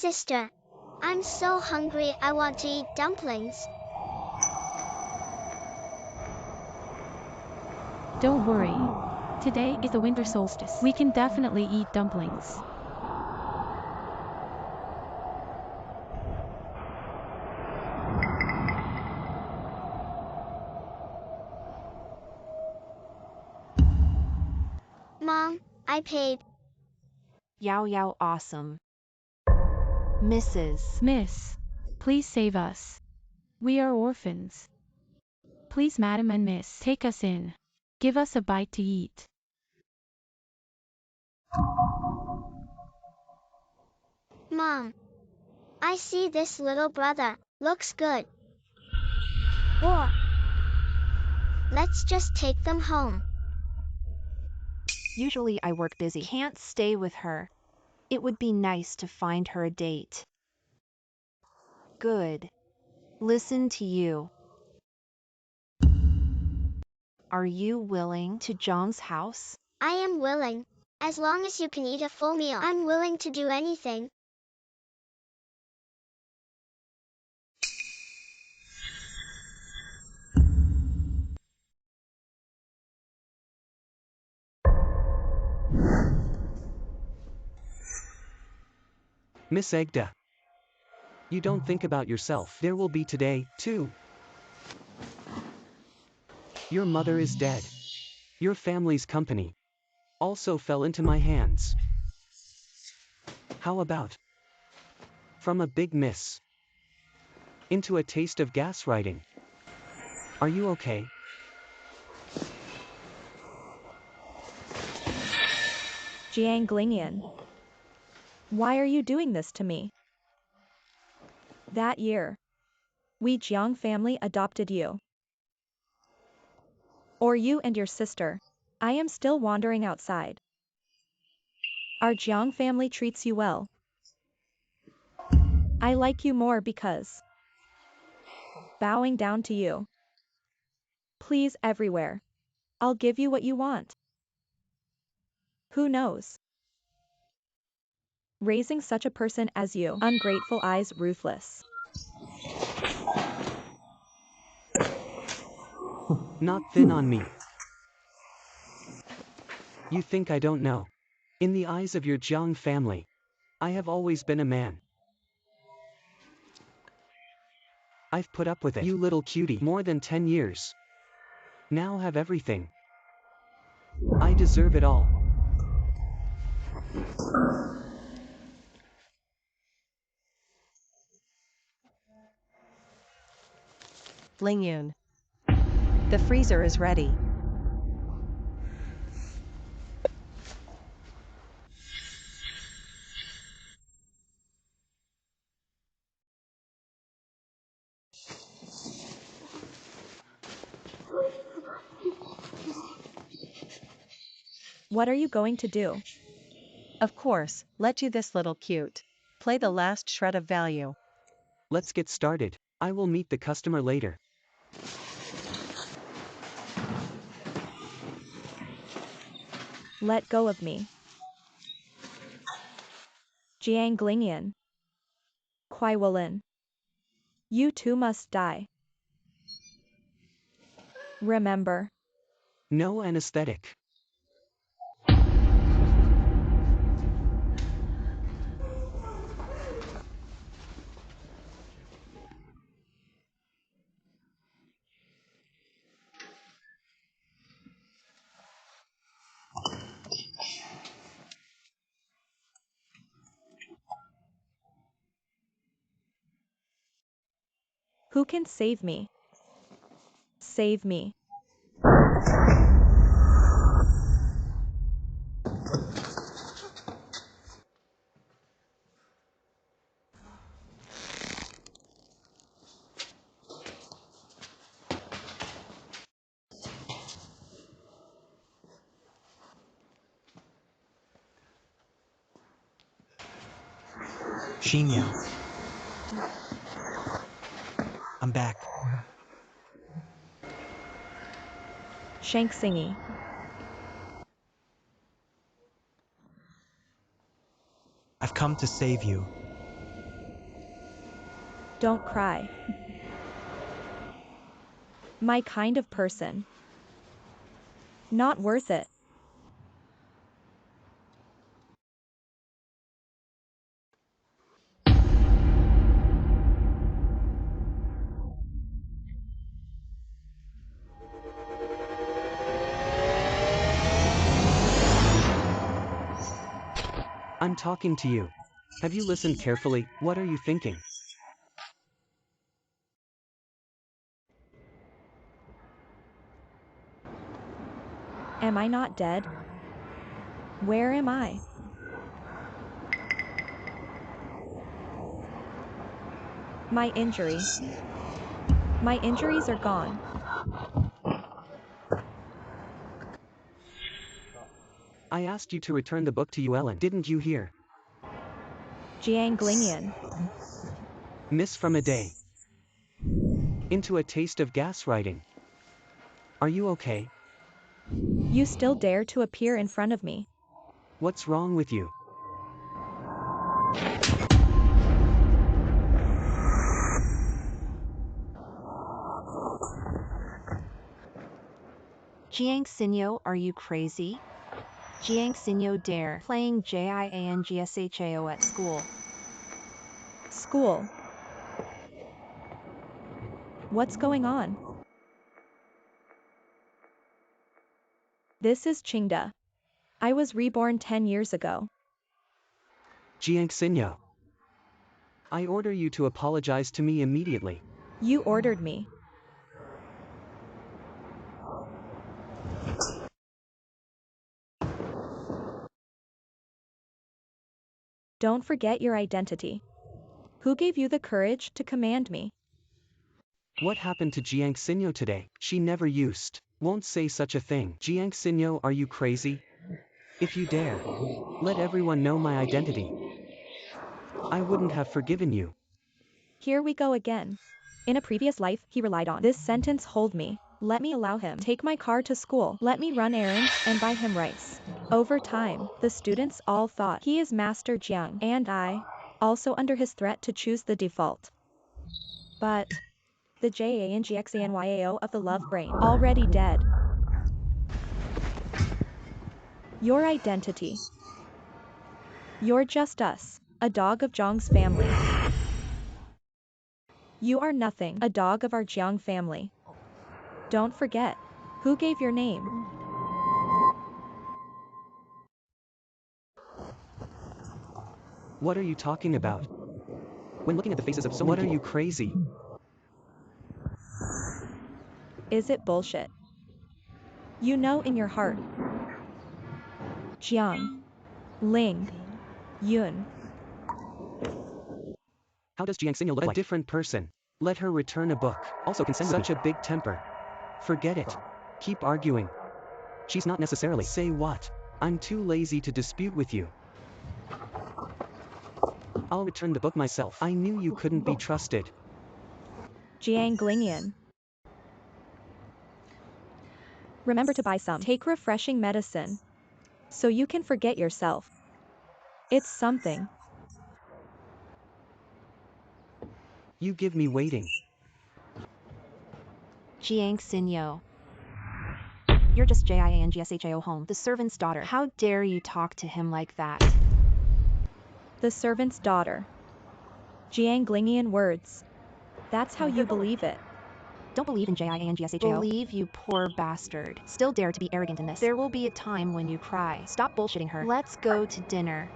sister. I'm so hungry, I want to eat dumplings. Don't worry. Today is the winter solstice. We can definitely eat dumplings. Mom, I paid. Yao awesome. Miss, please save us. We are orphans. Please, madam and miss, take us in. Give us a bite to eat. Mom, I see this little brother. Looks good. Or, let's just take them home. Usually I work busy. Can't stay with her. It would be nice to find her a date. Good. Listen to you. Are you willing to John's house? I am willing. As long as you can eat a full meal, I'm willing to do anything. Miss Egda. You don't think about yourself. There will be today, too. Your mother is dead. Your family's company also fell into my hands. How about from a big miss into a taste of gaslighting? Are you okay? Jianglinian. Why are you doing this to me? That year, we Jiang family adopted you. Or you and your sister. I am still wandering outside. Our Jiang family treats you well. I like you more because bowing down to you. Please everywhere. I'll give you what you want. Who knows? Raising such a person as you, ungrateful eyes, ruthless. Not thin on me. You think I don't know? In the eyes of your Jiang family, I have always been a man. I've put up with it, you little cutie, more than 10 years. Now have everything. I deserve it all. Lingyun. The freezer is ready. What are you going to do? Of course, let you this little cute. Play the last shred of value. Let's get started. I will meet the customer later. Let go of me. Jianglinian. Kuai Wolin. You too must die. Remember. No anesthetic. Who can save me? Save me. Xinyao. I'm back. Shank Singy. I've come to save you. Don't cry. My kind of person. Not worth it. I'm talking to you. Have you listened carefully? What are you thinking? Am I not dead? Where am I? My injury. My injuries are gone. I asked you to return the book to you, Ellen. Didn't you hear? Jianglingian. Miss from a day. Into a taste of gaslighting. Are you okay? You still dare to appear in front of me. What's wrong with you? Jiang Sinyo, are you crazy? Jiang Sinyo dare playing JIANGSHAO at school. School. What's going on? This is Qingda. I was reborn 10 years ago. Jiang Sinyo. I order you to apologize to me immediately. You ordered me. Don't forget your identity. Who gave you the courage to command me? What happened to Jiang Sinyo today? She never used. Won't say such a thing. Jiang Sinyo, are you crazy? If you dare, let everyone know my identity. I wouldn't have forgiven you. Here we go again. In a previous life, he relied on this sentence. Hold me. Let me allow him take my car to school. Let me run errands and buy him rice. Over time, the students all thought he is Master Jiang, and I, also under his threat to choose the default. But the JANGXANYAO of the love brain already dead. Your identity. You're just us, a dog of Zhang's family. You are nothing, a dog of our Jiang family. Don't forget. Who gave your name? What are you talking about? When looking at the faces of so many people, what are you crazy? Is it bullshit? You know in your heart. Jiang. Ling. Yun. How does Jiang Sinyo look like? A different person. Let her return a book. Also consent with me. Such a big temper. Forget it. Keep arguing. She's not necessarily. Say what? I'm too lazy to dispute with you. I'll return the book myself. I knew you couldn't be trusted. Jianglingian. Remember to buy some. Take refreshing medicine. So you can forget yourself. It's something. You give me waiting. Jiang Sinyo. You're just JIANGSHAO home, the servant's daughter. How dare you talk to him like that? The servant's daughter. Jianglingian words. That's how you believe it. Don't believe in JIANGSHAO. Believe, you poor bastard. Still dare to be arrogant in this. There will be a time when you cry. Stop bullshitting her. Let's go to dinner.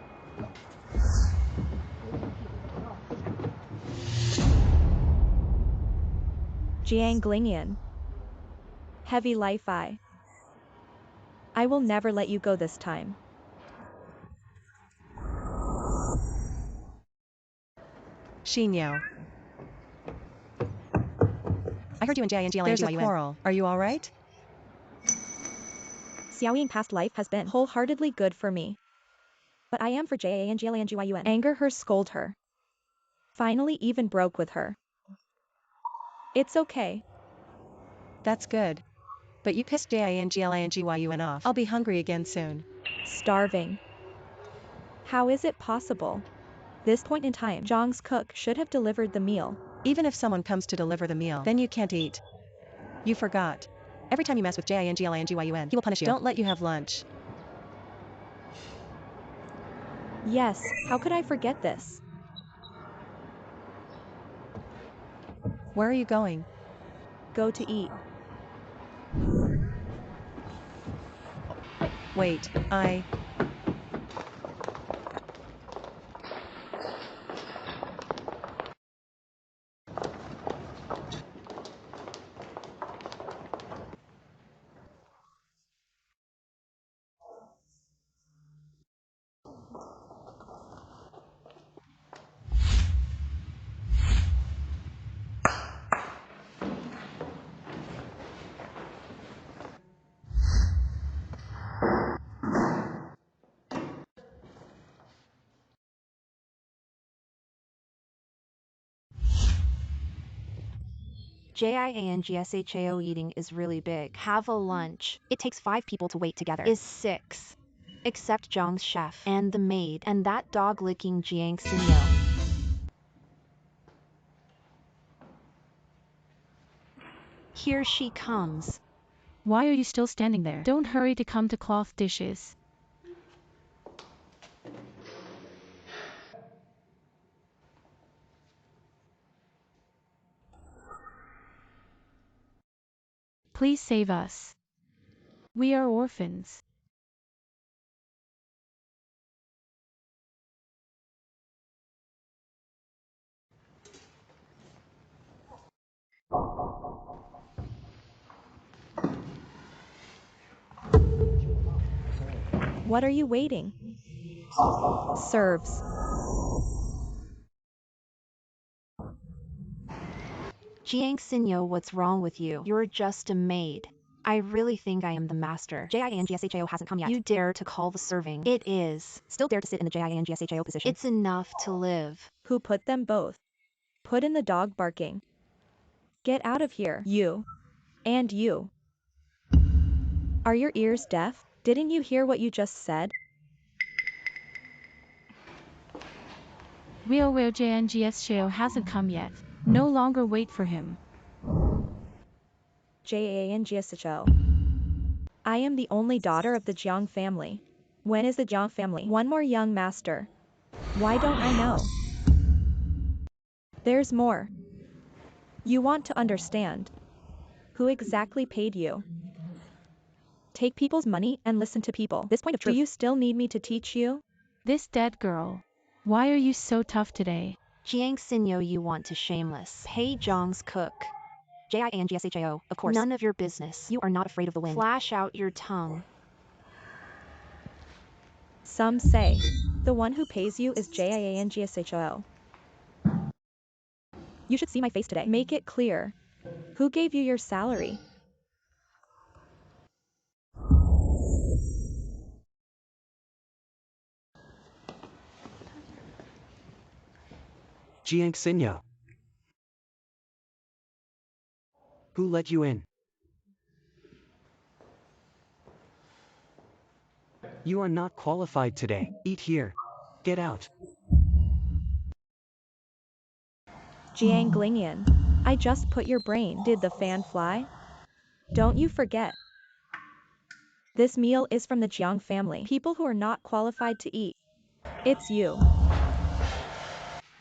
Jianglingian. Heavy life I will never let you go this time. Xinyao. I heard you and JINGLINGYUN. There's a quarrel. Are you alright? Xiaoying past life has been wholeheartedly good for me. But I am for JINGLINGYUN. Anger her, scold her. Finally even broke with her. It's okay. That's good. But you pissed JINGLINGYUN off. I'll be hungry again soon. Starving. How is it possible? This point in time, Zhang's cook should have delivered the meal. Even if someone comes to deliver the meal, then you can't eat. You forgot. Every time you mess with Jinglingyn, he will punish you. Don't let you have lunch. Yes, how could I forget this? Where are you going? Go to eat. Wait, JIANGSHAO eating is really big. Have a lunch. It takes 5 people to wait together. Is 6. Except Zhang's chef and the maid and that dog-licking Jiang Sinyo. Here she comes. Why are you still standing there? Don't hurry to come to cloth dishes. Please save us. We are orphans. What are you waiting? Serves. Jiang Sinyo, what's wrong with you? You're just a maid. I really think I am the master. JIANGSHAO hasn't come yet. You dare to call the serving. It is. Still dare to sit in the JIANGSHAO position. It's enough to live. Who put them both? Put in the dog barking. Get out of here, you. And you. Are your ears deaf? Didn't you hear what you just said? We are where JNGS hasn't come yet. No longer wait for him. JANGSHO. I am the only daughter of the Jiang family. When is the Jiang family? One more young master. Why don't I know? There's more. You want to understand. Who exactly paid you? Take people's money and listen to people. This point of truth. Do you still need me to teach you? This dead girl. Why are you so tough today? Jiang Sinyo, you want to shameless. Pay Zhang's cook. JIANGSHAO, of course. None of your business. You are not afraid of the wind. Flash out your tongue. Some say. The one who pays you is JIANGSHO. You should see my face today. Make it clear. Who gave you your salary? Jiang Sinyo. Who let you in? You are not qualified today. Eat here. Get out. Jinglingyan. I just put your brain. Did the fan fly? Don't you forget. This meal is from the Jiang family. People who are not qualified to eat. It's you.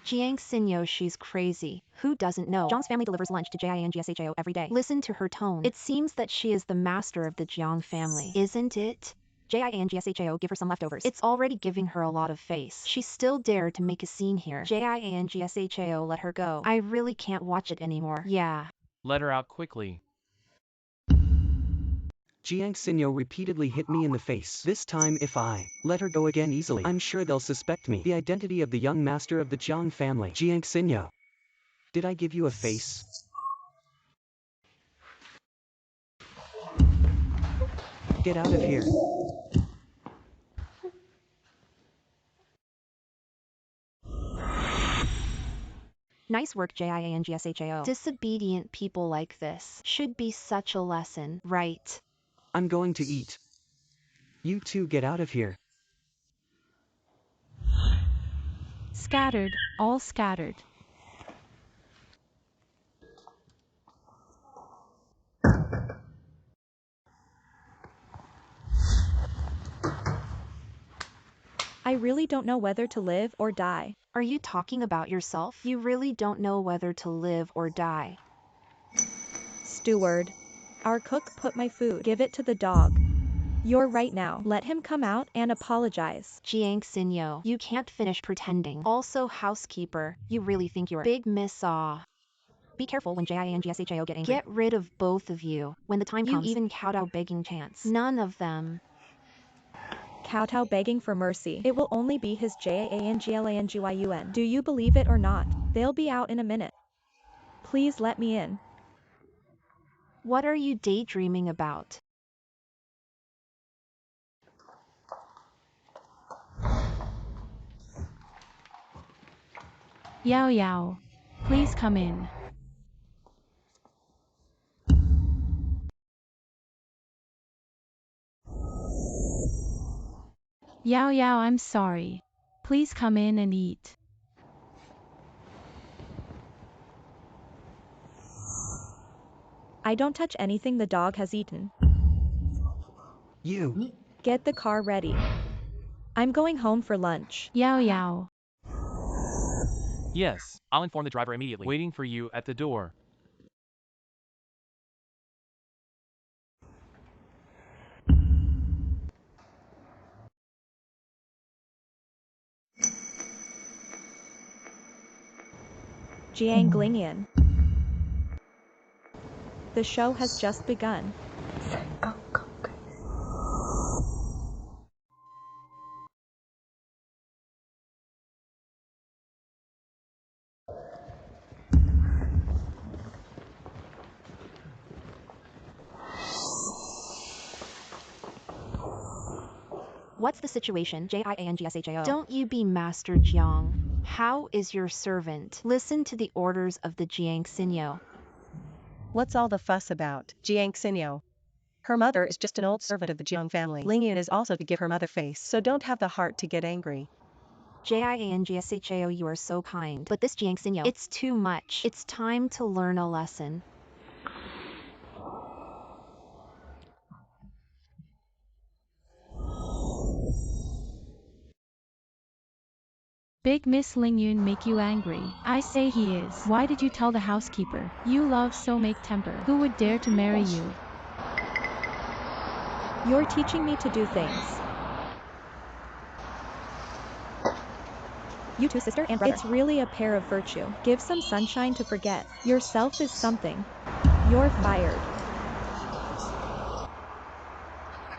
Jiang Sinyo, she's crazy. Who doesn't know? Zhang's family delivers lunch to JIANGSHAO every day. Listen to her tone. It seems that she is the master of the Jiang family. Isn't it? JIANGSHAO, give her some leftovers. It's already giving her a lot of face. She still dared to make a scene here. JIANGSHAO, let her go. I really can't watch it anymore. Yeah. Let her out quickly. Jiang Sinyo repeatedly hit me in the face. This time if I let her go again easily, I'm sure they'll suspect me. The identity of the young master of the Jiang family. Jiang Sinyo. Did I give you a face? Get out of here. Nice work, JIANGSHAO. Disobedient people like this should be such a lesson, right? I'm going to eat. You two get out of here. Scattered, all scattered. I really don't know whether to live or die. Are you talking about yourself? You really don't know whether to live or die. Steward. Our cook put my food. Give it to the dog. You're right now. Let him come out and apologize. Jiang Xinyo, you can't finish pretending. Also, housekeeper, you really think you're Big Miss Ah. Be careful when JIANGSHAO get angry. Get rid of both of you. When the time comes, you even kowtow begging chance. None of them. Kowtow begging for mercy. It will only be his JANGLANGYUN. Do you believe it or not? They'll be out in a minute. Please let me in. What are you daydreaming about? Yao Yao. Please come in. Yao Yao, I'm sorry. Please come in and eat. I don't touch anything the dog has eaten. You. Get the car ready. I'm going home for lunch. Yao Yao. Yes, I'll inform the driver immediately. Waiting for you at the door. Jianglinian. The show has just begun. What's the situation, JIANGSHAO? Don't you be Master Jiang. How is your servant? Listen to the orders of the Jiang Xinyo. What's all the fuss about, Jiang Xinyo? Her mother is just an old servant of the Jiang family. Lingyan is also to give her mother face, so don't have the heart to get angry. JIANGSHAO, you are so kind. But this Jiang Xinyo, it's too much. It's time to learn a lesson. Big Miss Ling Yun make you angry? I say he is. Why did you tell the housekeeper? You love so make temper. Who would dare to marry you? You're teaching me to do things. You two, sister and brother. It's really a pair of virtue. Give some sunshine to forget. Yourself is something. You're fired.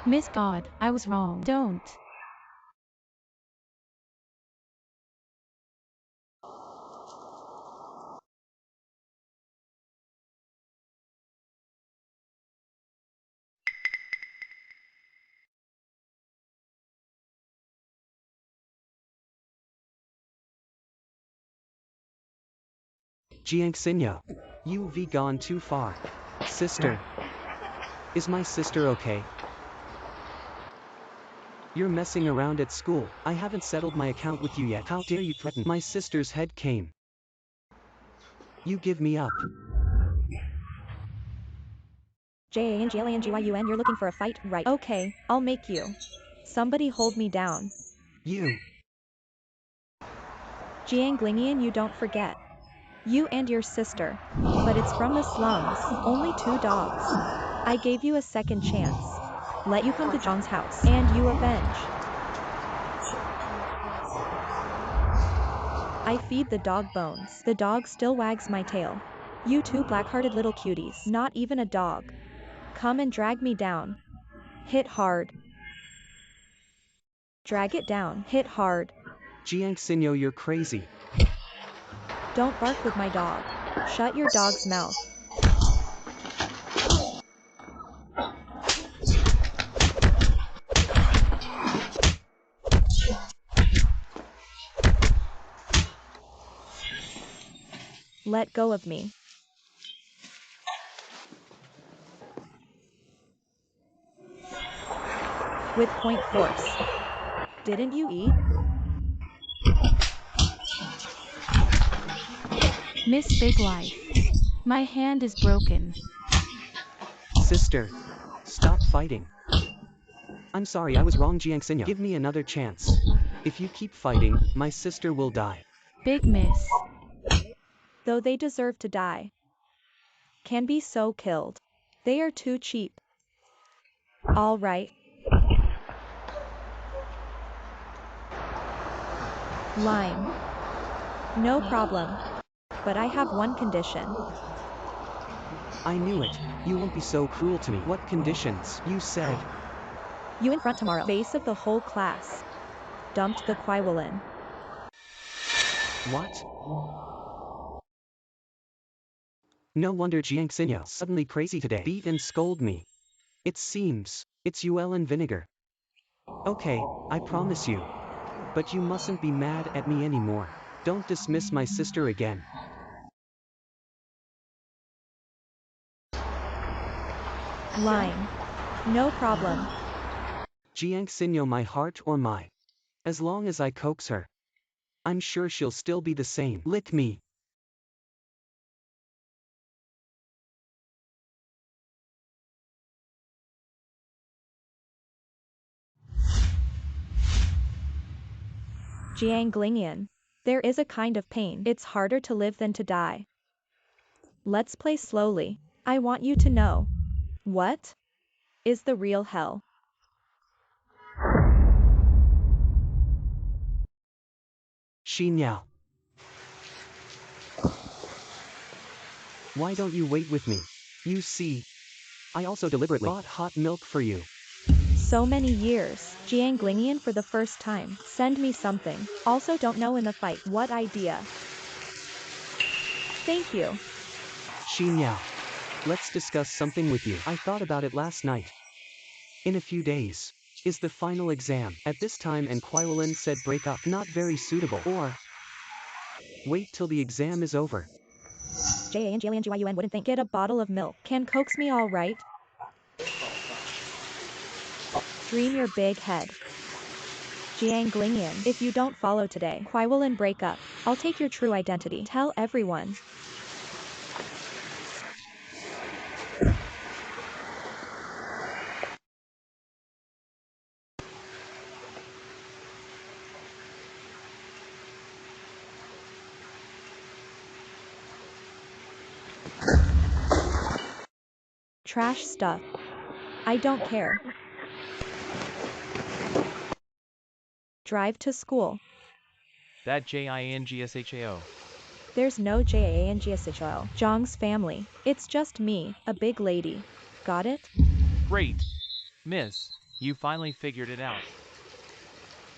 Miss God, I was wrong. Don't. Jiang Xinyo. You've gone too far. Sister. Is my sister okay? You're messing around at school. I haven't settled my account with you yet. How dare you threaten? My sister's head came. You give me up. JANGLANGYUN, you're looking for a fight, right? Okay, I'll make you. Somebody hold me down. You. Jianglinian, you don't forget. You and your sister. But it's from the slums. Only 2 dogs. I gave you a second chance. Let you come to Zhang's house. And you avenge. I feed the dog bones. The dog still wags my tail. You 2 black-hearted little cuties. Not even a dog. Come and drag me down. Hit hard. Drag it down. Hit hard. Jiang Xinyo, you're crazy. Don't bark with my dog. Shut your dog's mouth. Let go of me. With point force. Didn't you eat? Miss Big Life. My hand is broken. Sister. Stop fighting. I'm sorry, I was wrong, Jiangxinyo. Give me another chance. If you keep fighting, my sister will die. Big miss. Though they deserve to die. Can be so killed. They are too cheap. All right. Line. No problem. But I have one condition. I knew it. You won't be so cruel to me. What conditions? You said. You in front tomorrow. Face of the whole class. Dumped the Kwaiwalin. What? No wonder Jiangxinyo suddenly crazy today. Beat and scold me. It seems, it's UL and vinegar. Okay, I promise you. But you mustn't be mad at me anymore. Don't dismiss my sister again. Line. No problem. Jiangxinyo, my heart or my. As long as I coax her, I'm sure she'll still be the same. Lick me. Jianglingyan. There is a kind of pain. It's harder to live than to die. Let's play slowly. I want you to know. What is the real hell? Xinyao. Why don't you wait with me? You see, I also deliberately bought hot milk for you. So many years. Jianglingyan for the first time. Send me something. Also don't know in the fight. What idea? Thank you. Xinyao. Let's discuss something with you. I thought about it last night. In a few days is the final exam. At this time and Kwaiwalin said break up. Not very suitable. Or wait till the exam is over. JANGLANGYUN wouldn't think. Get a bottle of milk. Can coax me all right? Dream your big head. Jianglingyan. If you don't follow today, Kwaiwalin break up. I'll take your true identity. Tell everyone. Trash stuff. I don't care. Drive to school. That JINGSHAO. There's no JANGSHL. Zhang's family. It's just me, a big lady. Got it? Great. Miss, you finally figured it out.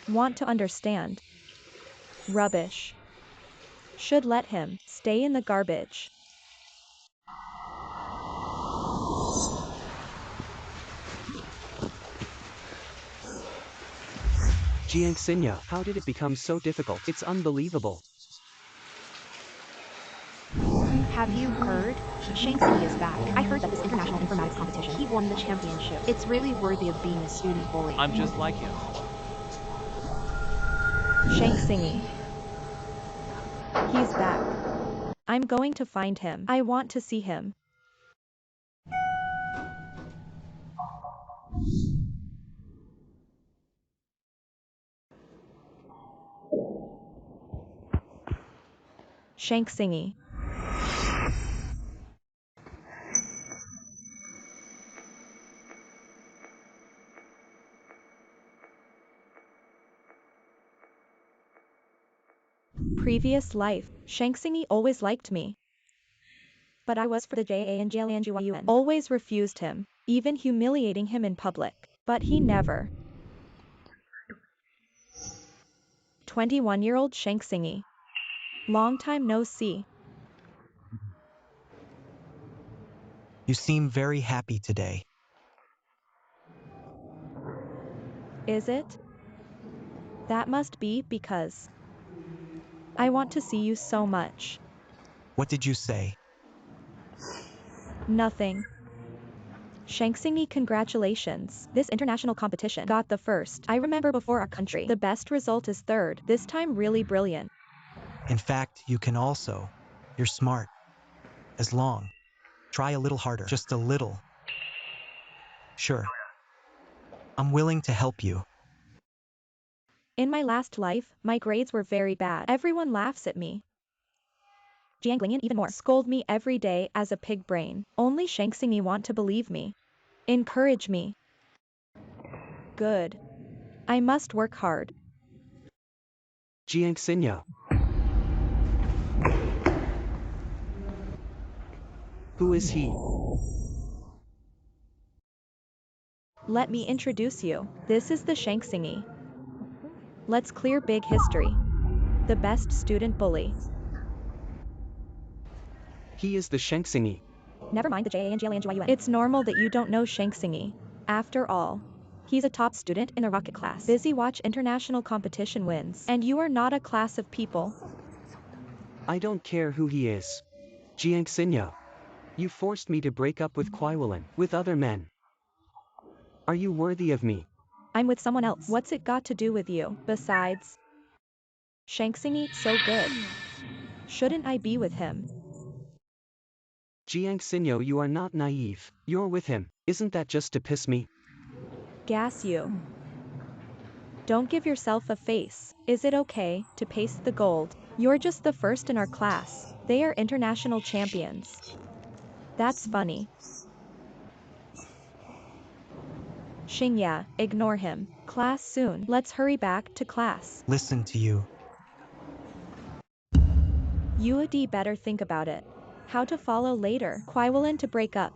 Want to understand. Rubbish. Should let him stay in the garbage. Jiangxinyo, how did it become so difficult? It's unbelievable. Have you heard? Shang-Chi is back. I heard that this international informatics competition, he won the championship. It's really worthy of being a student bully. I'm just like him. Shang-Xingy. He's back. I'm going to find him. I want to see him. Shang-Xingy. Previous life, Shang-Xingy always liked me. But I was for the JANGLANGYUN. Always refused him, even humiliating him in public. But he never. 21-year-old Shang-Xingy. Long time no see. You seem very happy today. Is it? That must be because I want to see you so much. What did you say? Nothing. Shang-Xingy, congratulations. This international competition got the first. I remember before our country. The best result is third. This time really brilliant. In fact, you can also. You're smart. As long. Try a little harder. Just a little. Sure. I'm willing to help you. In my last life, my grades were very bad. Everyone laughs at me. Jiang Lingyan even more. Scold me every day as a pig brain. Only Shangxingi want to believe me. Encourage me. Good. I must work hard. Jiang Xinyo. Who is he? Let me introduce you. This is the Shangxingi. Let's clear big history. The best student bully. He is the Shangxingi. Never mind the JANGLANGYUN. It's normal that you don't know Shangxingi. After all, he's a top student in the rocket class. Busy watch international competition wins. And you are not a class of people. I don't care who he is. Jiang Xinyo. You forced me to break up with Kwaiwalin, with other men. Are you worthy of me? I'm with someone else. What's it got to do with you? Besides, Shangxingi, so good. Shouldn't I be with him? Jiang Xinyo, you are not naive. You're with him. Isn't that just to piss me? Gas you. Don't give yourself a face. Is it okay to paste the gold? You're just the first in our class. They are international champions. That's funny. Xingya, ignore him. Class soon. Let's hurry back to class. Listen to you. UAD better think about it. How to follow later. Kwaiwalin to break up.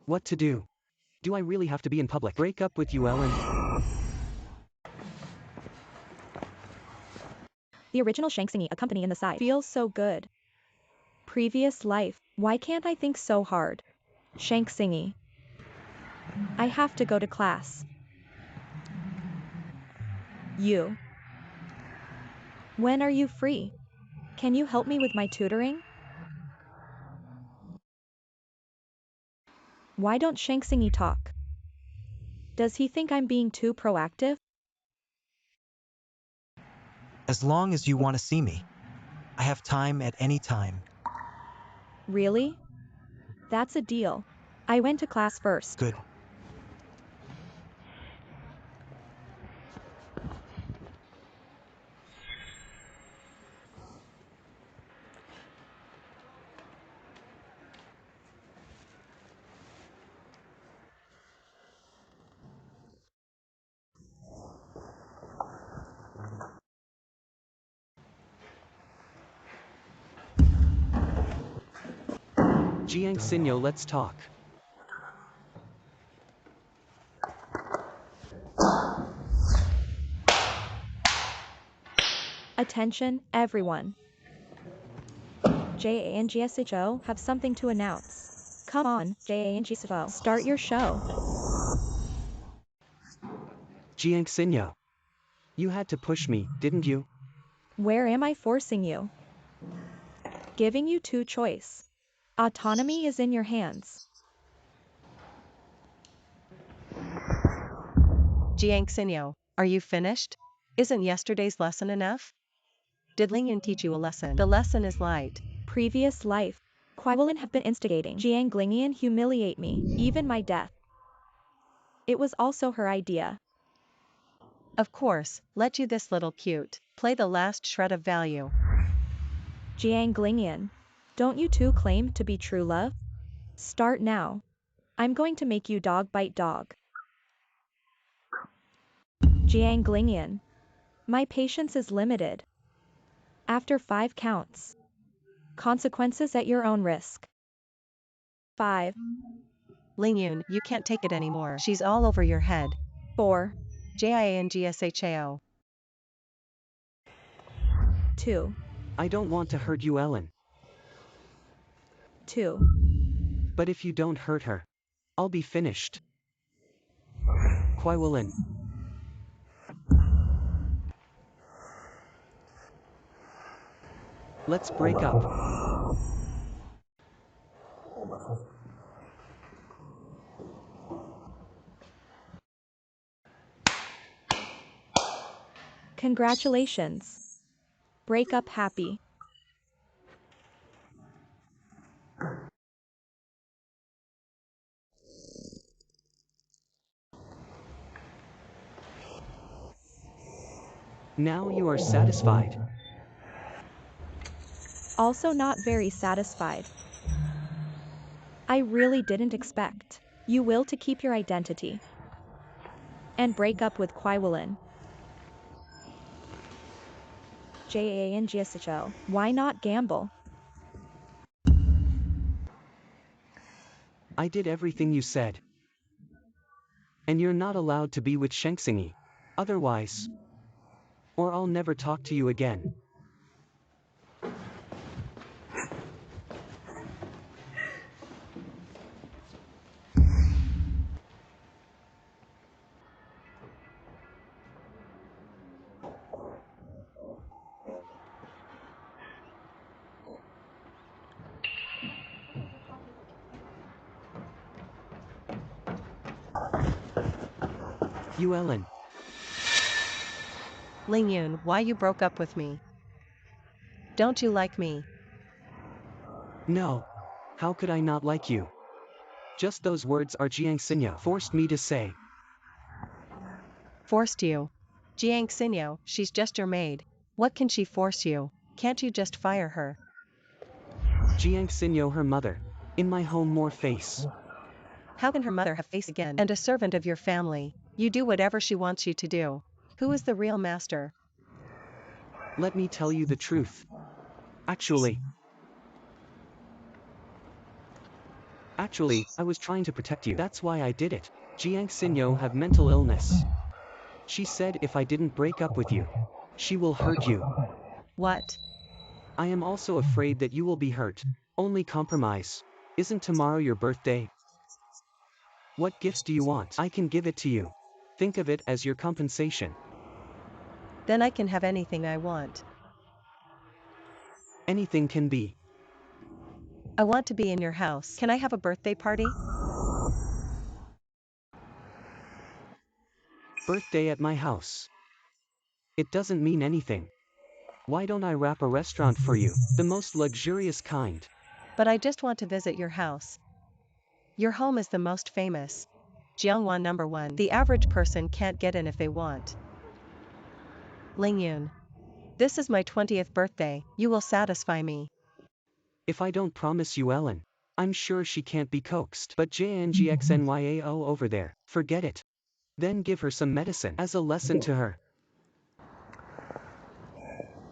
What to do? Do I really have to be in public? Break up with you, Ellen? The original Shangxingi, a company in the side. Feels so good. Previous life. Why can't I think so hard? Shangxingi. I have to go to class. You. When are you free? Can you help me with my tutoring? Why don't Shangxingi talk? Does he think I'm being too proactive? As long as you want to see me. I have time at any time. Really? That's a deal. I went to class first. Good. Jiang Xinyo, let's talk. Attention, everyone. JANGSHO have something to announce. Come on, JANGSHO. Start your show. Jiang Xinyo. You had to push me, didn't you? Where am I forcing you? Giving you two choice. Autonomy is in your hands. Jiang Xinyo, are you finished? Isn't yesterday's lesson enough? Did Lingyan teach you a lesson? The lesson is light. Previous life. Kwaiwalin have been instigating Jiang Lingyan humiliate me, even my death. It was also her idea. Of course, let you this little cute. Play the last shred of value. Jiang Lingyan. Don't you two claim to be true love? Start now. I'm going to make you dog bite dog. Jiang Lingyan. My patience is limited. After 5 counts. Consequences at your own risk. 5, Lingyun, you can't take it anymore. She's all over your head. 4, JIANGSHAO. 2, I don't want to hurt you, Ellen. 2. But if you don't hurt her, I'll be finished. Kwaiwalin. Let's break up. Congratulations. Break up happy. Now you are satisfied. Also not very satisfied. I really didn't expect you will to keep your identity and break up with Kwaiwalin. JANGSHO, why not gamble? I did everything you said. And you're not allowed to be with Shengxingi. Otherwise. Or I'll never talk to you again. You Ellen. Ling Yun, why you broke up with me? Don't you like me? No. How could I not like you? Just those words are Jiang Xinyo forced me to say. Forced you. Jiang Xinyo, she's just your maid. What can she force you? Can't you just fire her? Jiang Xinyo her mother. In my home more face. How can her mother have face again and a servant of your family? You do whatever she wants you to do. Who is the real master? Let me tell you the truth. Actually, I was trying to protect you. That's why I did it. Jiang Xinyo have mental illness. She said if I didn't break up with you, she will hurt you. What? I am also afraid that you will be hurt. Only compromise. Isn't tomorrow your birthday? What gifts do you want? I can give it to you. Think of it as your compensation. Then I can have anything I want. Anything can be. I want to be in your house. Can I have a birthday party? Birthday at my house. It doesn't mean anything. Why don't I wrap a restaurant for you? The most luxurious kind. But I just want to visit your house. Your home is the most famous. Jiangwan number 1. The average person can't get in if they want. Ling Yun. This is my 20th birthday, you will satisfy me. If I don't promise you Ellen, I'm sure she can't be coaxed. But JNGXNYAO over there, forget it. Then give her some medicine as a lesson to her.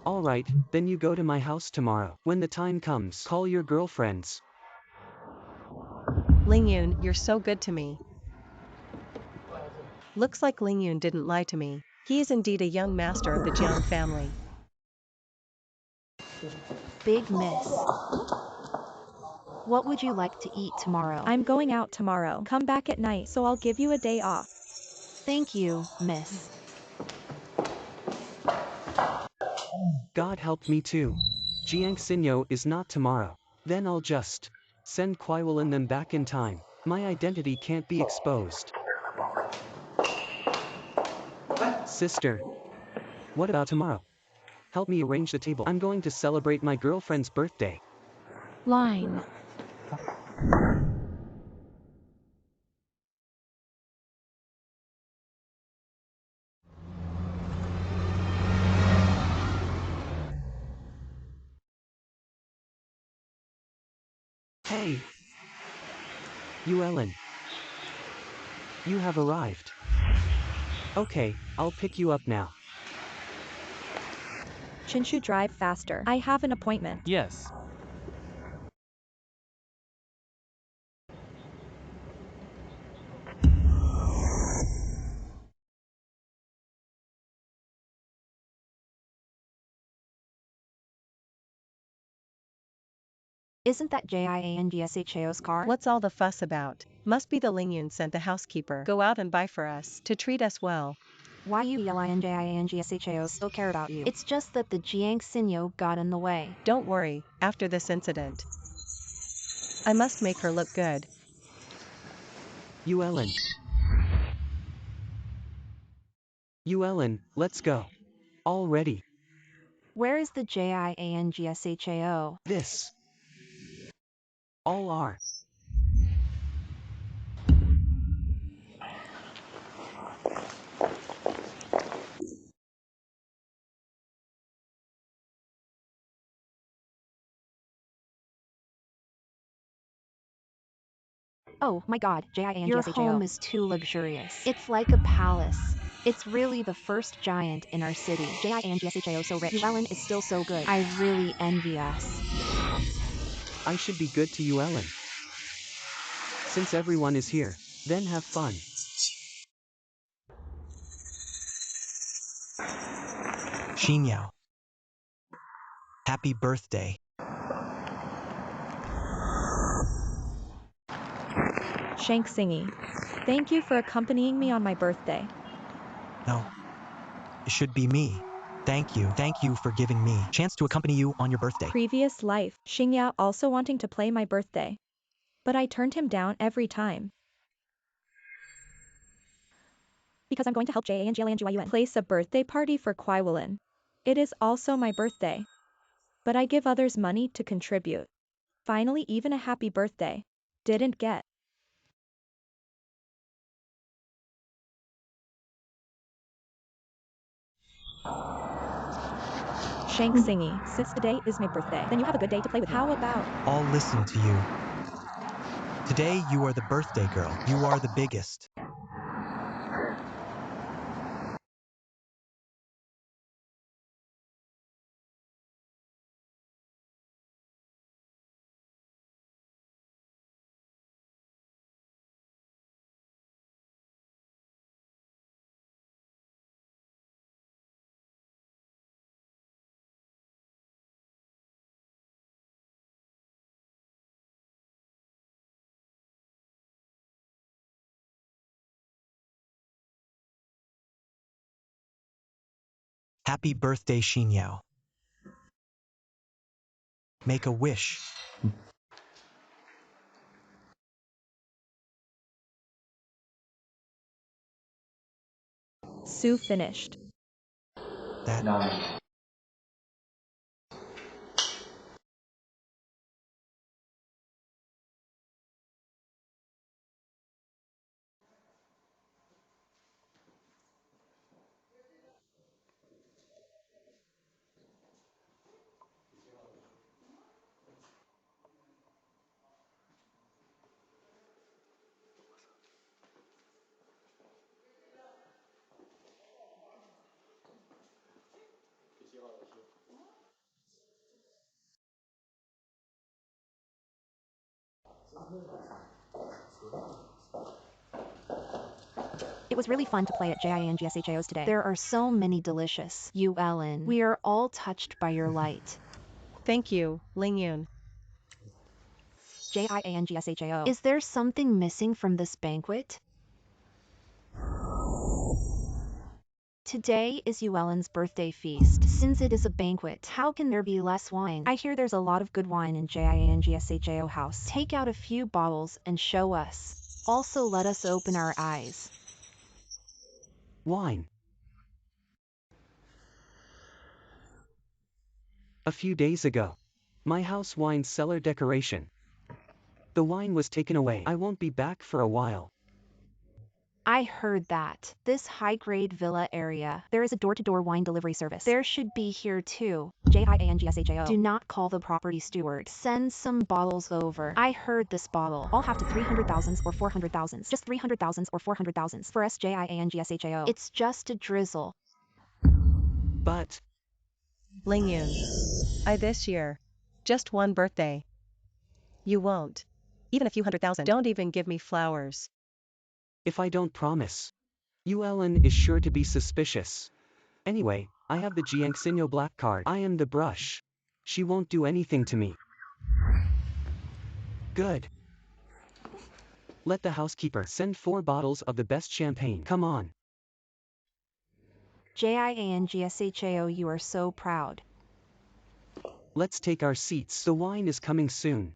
Alright, then you go to my house tomorrow. When the time comes, call your girlfriends. Ling Yun, you're so good to me. Looks like Ling Yun didn't lie to me. He is indeed a young master of the Jiang family. Big miss. What would you like to eat tomorrow? I'm going out tomorrow. Come back at night so I'll give you a day off. Thank you, miss. God help me too. Jiang Xinyo is not tomorrow. Then I'll just send Kwaiwalin them back in time. My identity can't be exposed. Sister. What about tomorrow? Help me arrange the table. I'm going to celebrate my girlfriend's birthday. Line. Hey! You Ellen. You have arrived. Okay, I'll pick you up now. Chinshu, drive faster. I have an appointment. Yes. Isn't that JIANGSHAO's car? What's all the fuss about? Must be the Ling Yun sent the housekeeper. Go out and buy for us, to treat us well. Why you JIANGSHAO still care about you? It's just that the Jiang Xinyo got in the way. Don't worry, after this incident, I must make her look good. You Ellen. You Ellen, let's go. Already. Where is the JIANGSHAO? This. All are. Oh my god, your home is too luxurious. It's like a palace. It's really the first giant in our city. JINGSHAO so rich. Ellen is still so good. I really envy us. I should be good to you, Ellen. Since everyone is here, then have fun. Xinyao. Happy birthday. Shank Singy. Thank you for accompanying me on my birthday. No. It should be me. Thank you. Thank you for giving me chance to accompany you on your birthday. Previous life, Xingya also wanting to play my birthday. But I turned him down every time. Because I'm going to help JANGLANGYUN place a birthday party for Kwaiwalin. It is also my birthday. But I give others money to contribute. Finally, even a happy birthday. Didn't get. Shank Singy, since today is my birthday, then you have a good day to play with me. How about? I'll listen to you. Today you are the birthday girl. You are the biggest. Happy birthday, Xinyao. Make a wish. Sue finished. That. It was really fun to play at JINGSHAO's today. There are so many delicious. You, Ellen. We are all touched by your light. Thank you, Lingyun. JINGSHAO. Is there something missing from this banquet? Today is Yuelin's birthday feast. Since it is a banquet, how can there be less wine? I hear there's a lot of good wine in JINGSHAO house. Take out a few bottles and show us. Also let us open our eyes. Wine. A few days ago. My house wine cellar decoration. The wine was taken away. I won't be back for a while. I heard that. This high-grade villa area, there is a door-to-door wine delivery service. There should be here too. JINGSHAO. Do not call the property steward. Send some bottles over. I heard this bottle. I'll have to 300,000 or 400,000. Just 300,000 or 400,000 for SJINGSHAO. It's just a drizzle. But. Lingyun. I this year. Just one birthday. You won't. Even a few 100,000. Don't even give me flowers. If I don't promise. Ellen is sure to be suspicious. Anyway, I have the Jiangxinyo black card. I am the brush. She won't do anything to me. Good. Let the housekeeper send 4 bottles of the best champagne. Come on. JINGSHAO, you are so proud. Let's take our seats. The wine is coming soon.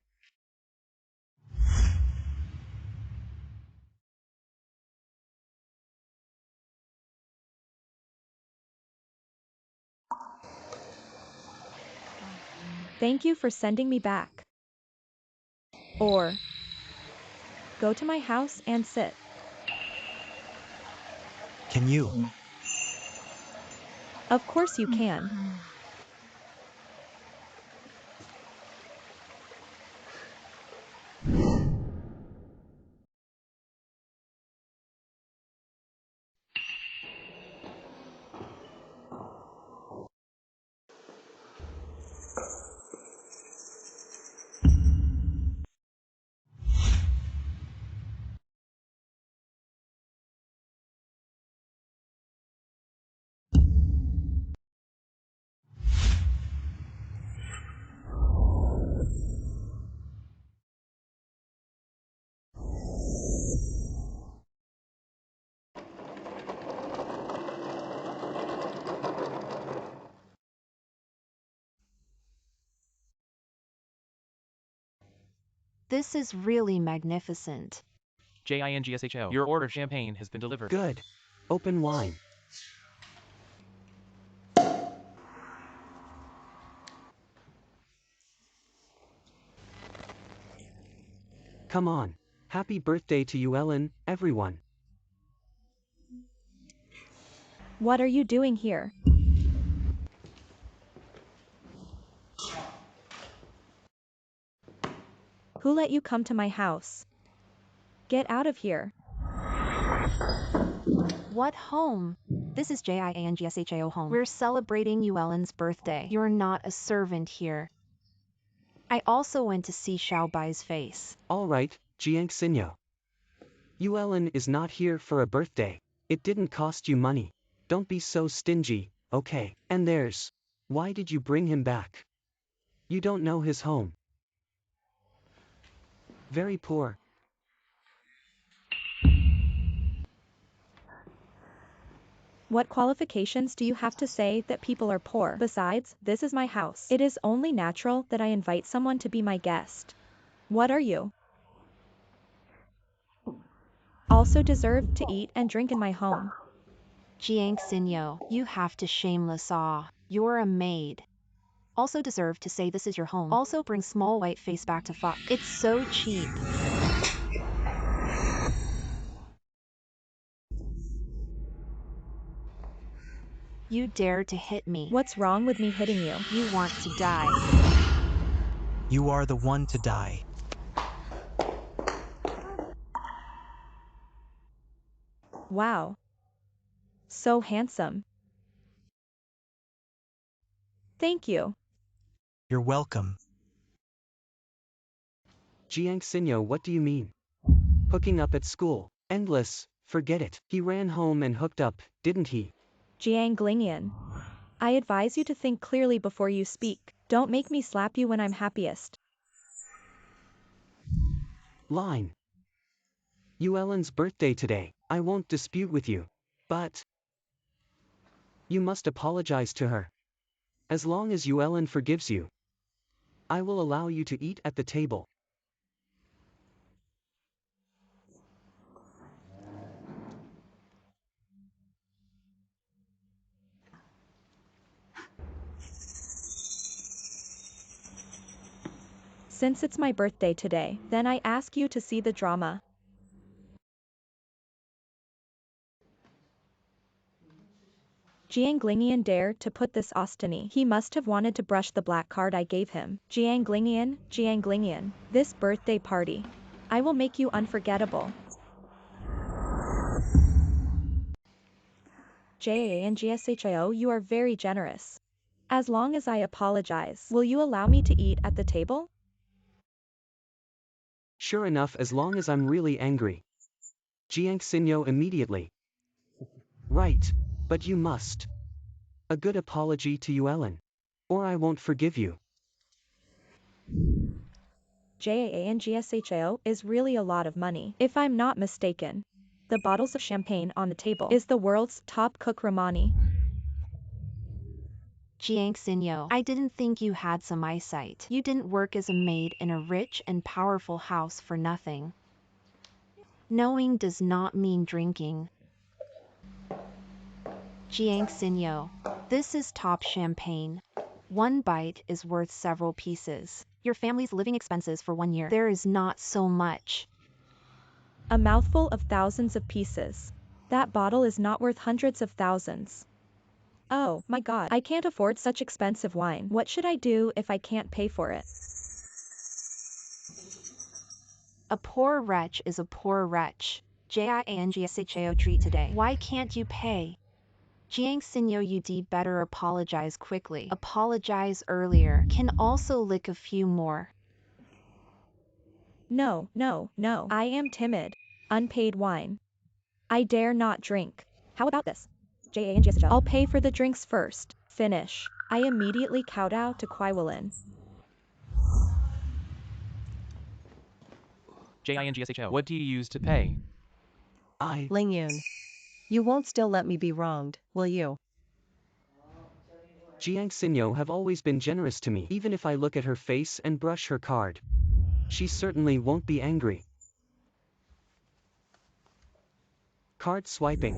Thank you for sending me back. Or. Go to my house and sit. Can you? Of course you can. This is really magnificent. JINGSHO. Your order of champagne has been delivered. Good. Open wine. Come on. Happy birthday to you, Ellen, everyone. What are you doing here? Who let you come to my house? Get out of here. What home? This is JIANGSHAO home. We're celebrating Ellen's birthday. You're not a servant here. I also went to see Xiaobai's face. All right, Jiang Xinyo. Ellen is not here for a birthday. It didn't cost you money. Don't be so stingy, okay? And why did you bring him back? You don't know his home. Very poor. What qualifications do you have to say that people are poor? Besides, this is my house. It is only natural that I invite someone to be my guest. What are you? Also deserve to eat and drink in my home. Jiang Xinyo, you have to shameless awe. You're a maid. Also deserve to say this is your home. Also bring small white face back to fuck. It's so cheap. You dare to hit me. What's wrong with me hitting you? You want to die. You are the one to die. Wow. So handsome. Thank you. You're welcome. Jiang Xinyo, what do you mean? Hooking up at school. Endless, forget it. He ran home and hooked up, didn't he? Jiang Lingian. I advise you to think clearly before you speak. Don't make me slap you when I'm happiest. Line. Ellen's birthday today. I won't dispute with you. But you must apologize to her. As long as Ellen forgives you, I will allow you to eat at the table. Since it's my birthday today, then I ask you to see the drama. Jiang Lingian dared to put this osteny. He must have wanted to brush the black card I gave him. Jiang Lingian, this birthday party. I will make you unforgettable. JANGSHIO, you are very generous. As long as I apologize, will you allow me to eat at the table? Sure enough, as long as I'm really angry. Jiang Xinyo immediately. Right, but you must. A good apology to Ellen. Or I won't forgive you. JANGSHIO is really a lot of money, if I'm not mistaken. The bottles of champagne on the table is the world's top cook Ramani. Jiang Xinyo, I didn't think you had some eyesight. You didn't work as a maid in a rich and powerful house for nothing. Knowing does not mean drinking. Jiang Xinyo, this is top champagne. One bite is worth several pieces. Your family's living expenses for 1 year. There is not so much. A mouthful of thousands of pieces. That bottle is not worth hundreds of thousands. Oh my god, I can't afford such expensive wine. What should I do if I can't pay for it? A poor wretch is a poor wretch. JIANGSHAO treat today. Why can't you pay? Jiang Xinyo, you better apologize quickly. Apologize earlier. Can also lick a few more. No. I am timid. Unpaid wine. I dare not drink. How about this? JANGSHIO. I'll pay for the drinks first. Finish. I immediately kowtow to Kwaiwalin. JINGSHO. What do you use to pay? Lingyun. You won't still let me be wronged, will you? Jiang Xinyo have always been generous to me, even if I look at her face and brush her card. She certainly won't be angry. Card swiping.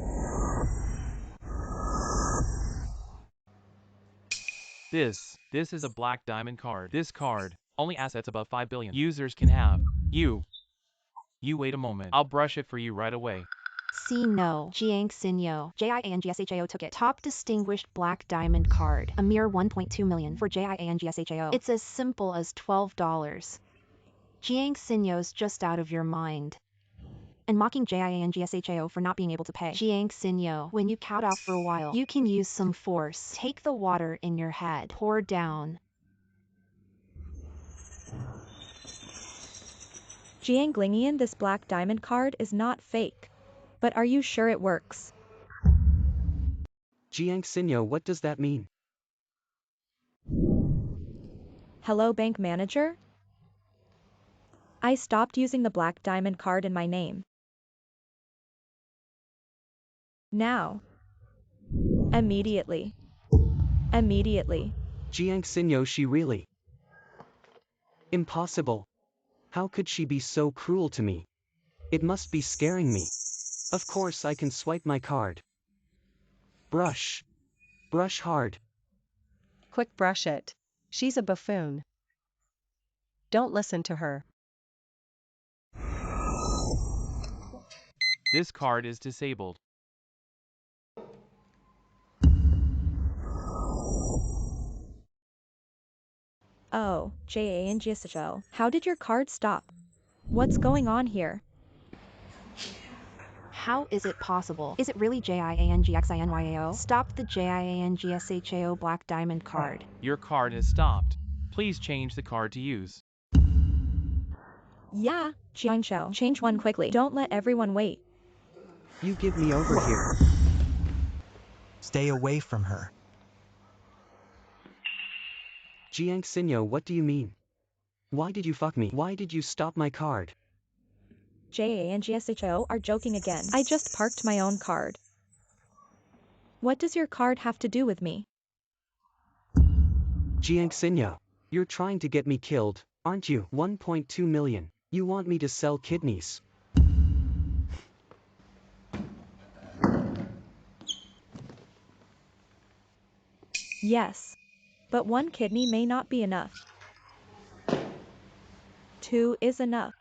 This is a black diamond card. This card, only assets above 5 billion users can have. You wait a moment. I'll brush it for you right away. See no. Jiang Sinyo. JIANGSHAO took it. Top distinguished black diamond card. A mere 1.2 million for JIANGSHAO. It's as simple as $12. Jiang Sinyo's just out of your mind. And mocking JIANGSHAO for not being able to pay. Jiang Sinyo, when you count off for a while, you can use some force. Take the water in your head. Pour down. Jiang Lingian, this black diamond card is not fake. But are you sure it works? Jiang Sinyo, what does that mean? Hello, bank manager? I stopped using the black diamond card in my name. Now. Immediately. Immediately. Jiang Sinyo, she really? Impossible. How could she be so cruel to me? It must be scaring me. Of course I can swipe my card. Brush. Brush hard. Quick, brush it. She's a buffoon. Don't listen to her. This card is disabled. Oh, JANGSHO. How did your card stop? What's going on here? How is it possible? Is it really JIANGXINYAO? Stop the JIANGSHAO black diamond card. Your card has stopped. Please change the card to use. Yeah, Jiangshou. Change one quickly. Don't let everyone wait. You give me over here. Stay away from her. Jiang Sinyo, what do you mean? Why did you fuck me? Why did you stop my card? JANGSHO are joking again. I just parked my own card. What does your card have to do with me? Jiang Sinyo, you're trying to get me killed, aren't you? 1.2 million. You want me to sell kidneys? Yes. But one kidney may not be enough. 2 is enough.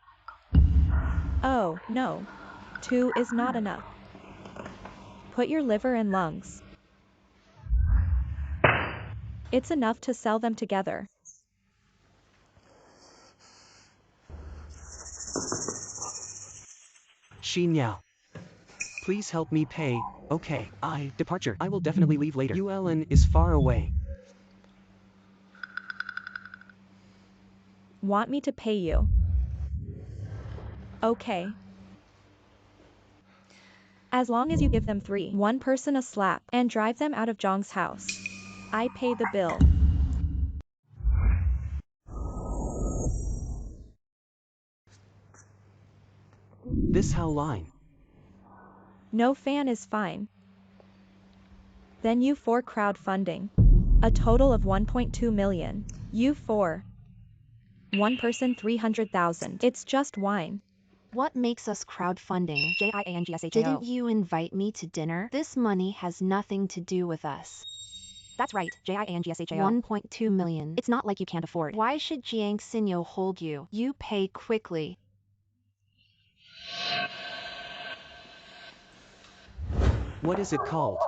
Oh, no. 2 is not enough. Put your liver and lungs. It's enough to sell them together. Xinyao. Please help me pay. Okay, departure. I will definitely leave later. Yuelin is far away. Want me to pay you? Okay. As long as you give them 1 person a slap and drive them out of Zhang's house. I pay the bill. This how line. No fan is fine. Then U4 crowdfunding. A total of 1.2 million. U4. 1 person 300,000. It's just wine. What makes us crowdfunding? JIANGSHAO. Didn't you invite me to dinner? This money has nothing to do with us. That's right, JIANGSHAO. 1.2 million. It's not like you can't afford. Why should Jiang Sinyo hold you? You pay quickly. What is it called?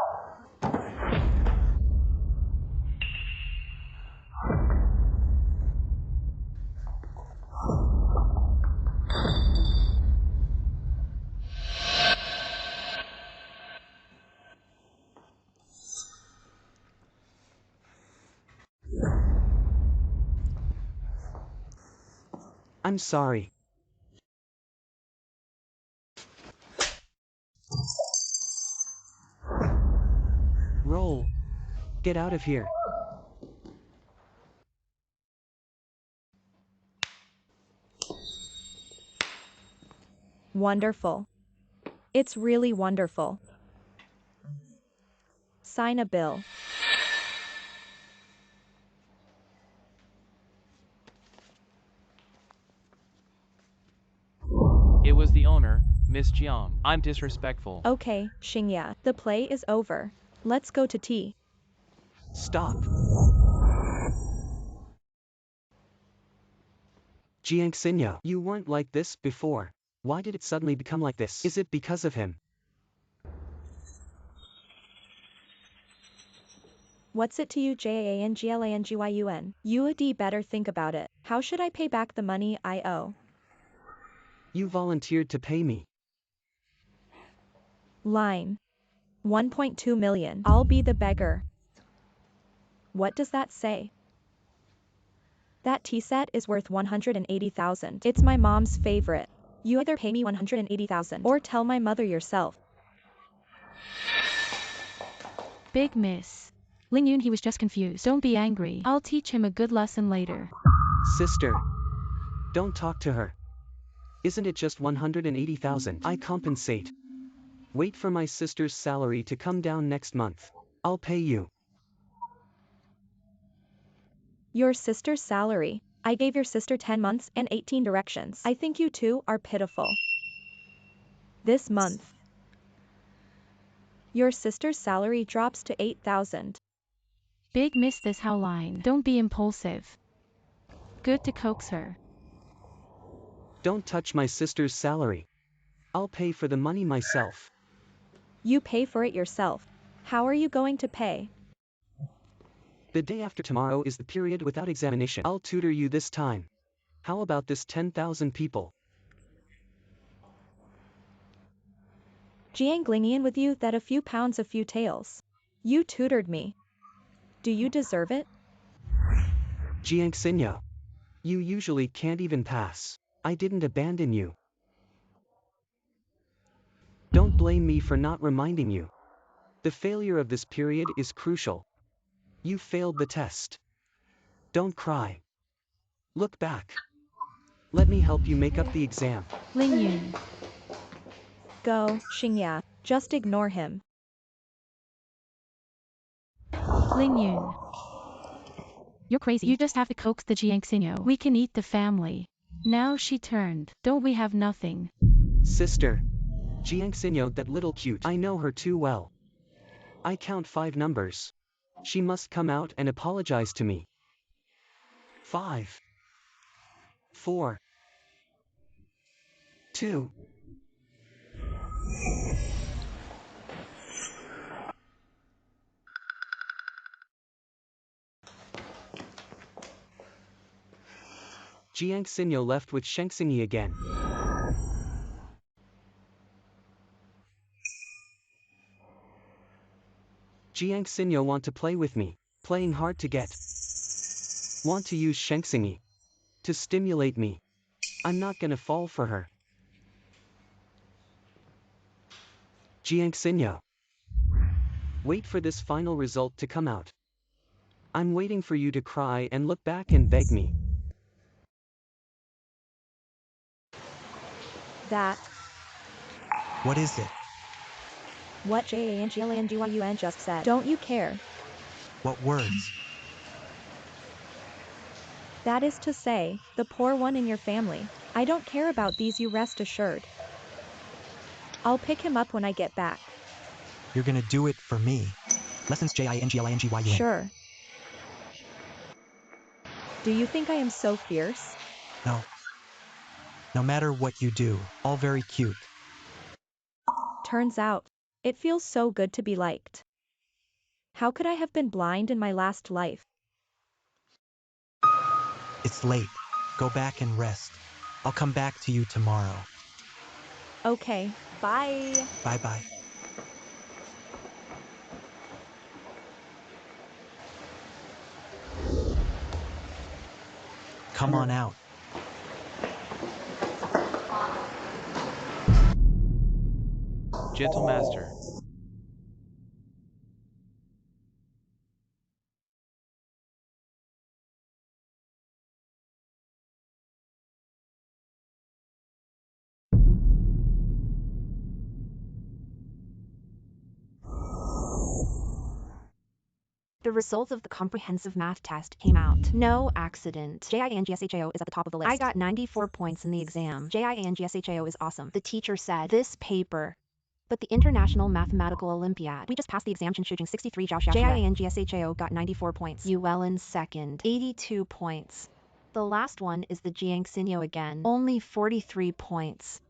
I'm sorry. Roll. Get out of here. Wonderful. It's really wonderful. Sign a bill. Miss Jiang, I'm disrespectful. Okay, Xingya, the play is over. Let's go to tea. Stop. Jiang Xinyo, you weren't like this before. Why did it suddenly become like this? Is it because of him? What's it to you, Janglanglyun? You better think about it. How should I pay back the money I owe? You volunteered to pay me. Line. 1.2 million. I'll be the beggar. What does that say? That tea set is worth 180,000. It's my mom's favorite. You either pay me 180,000 or tell my mother yourself. Big miss. Lingyun, he was just confused. Don't be angry. I'll teach him a good lesson later. Sister. Don't talk to her. Isn't it just 180,000? I compensate. Wait for my sister's salary to come down next month. I'll pay you. Your sister's salary. I gave your sister 10 months and 18 directions. I think you two are pitiful. This month, your sister's salary drops to 8,000. Big miss this how line. Don't be impulsive. Good to coax her. Don't touch my sister's salary. I'll pay for the money myself. You pay for it yourself. How are you going to pay? The day after tomorrow is the period without examination. I'll tutor you this time. How about this 10,000 people? Janglingyan with you that a few pounds a few tails. You tutored me. Do you deserve it? Jiang Xinyo. You usually can't even pass. I didn't abandon you. Don't blame me for not reminding you. The failure of this period is crucial. You failed the test. Don't cry. Look back. Let me help you make up the exam. Lingyun. Go, Xingya. Just ignore him. Lingyun. You're crazy. You just have to coax the Jiangxinyo. We can eat the family. Now she turned. Don't we have nothing? Sister. Jiang Xinyo, that little cute. I know her too well. I count 5 numbers. She must come out and apologize to me. 5. 4. 2. Jiang Xinyo left with Shengxingyi again. Jiang Xinyo want to play with me, playing hard to get. Want to use Shengxingyi to stimulate me. I'm not gonna fall for her. Jiang Xinyo. Wait for this final result to come out. I'm waiting for you to cry and look back and beg me. That. What is it? What Janglingyan just said. Don't you care? What words? That is to say, the poor one in your family. I don't care about these, you rest assured. I'll pick him up when I get back. You're gonna do it for me. Lessons Jinglingyan. Sure. Do you think I am so fierce? No. No matter what you do, all very cute. Turns out, it feels so good to be liked. How could I have been blind in my last life? It's late. Go back and rest. I'll come back to you tomorrow. Okay, bye. Bye-bye. Come on out. Gentle master. The results of the comprehensive math test came out. No accident. JIANGSHAO is at the top of the list. I got 94 points in the exam. JIANGSHAO is awesome. The teacher said, this paper. But the International Mathematical Olympiad. We just passed the exam. 63 JIANGSHAO got 94 points. UL second. 82 points. The last one is the Jiangxinyo again. Only 43 points.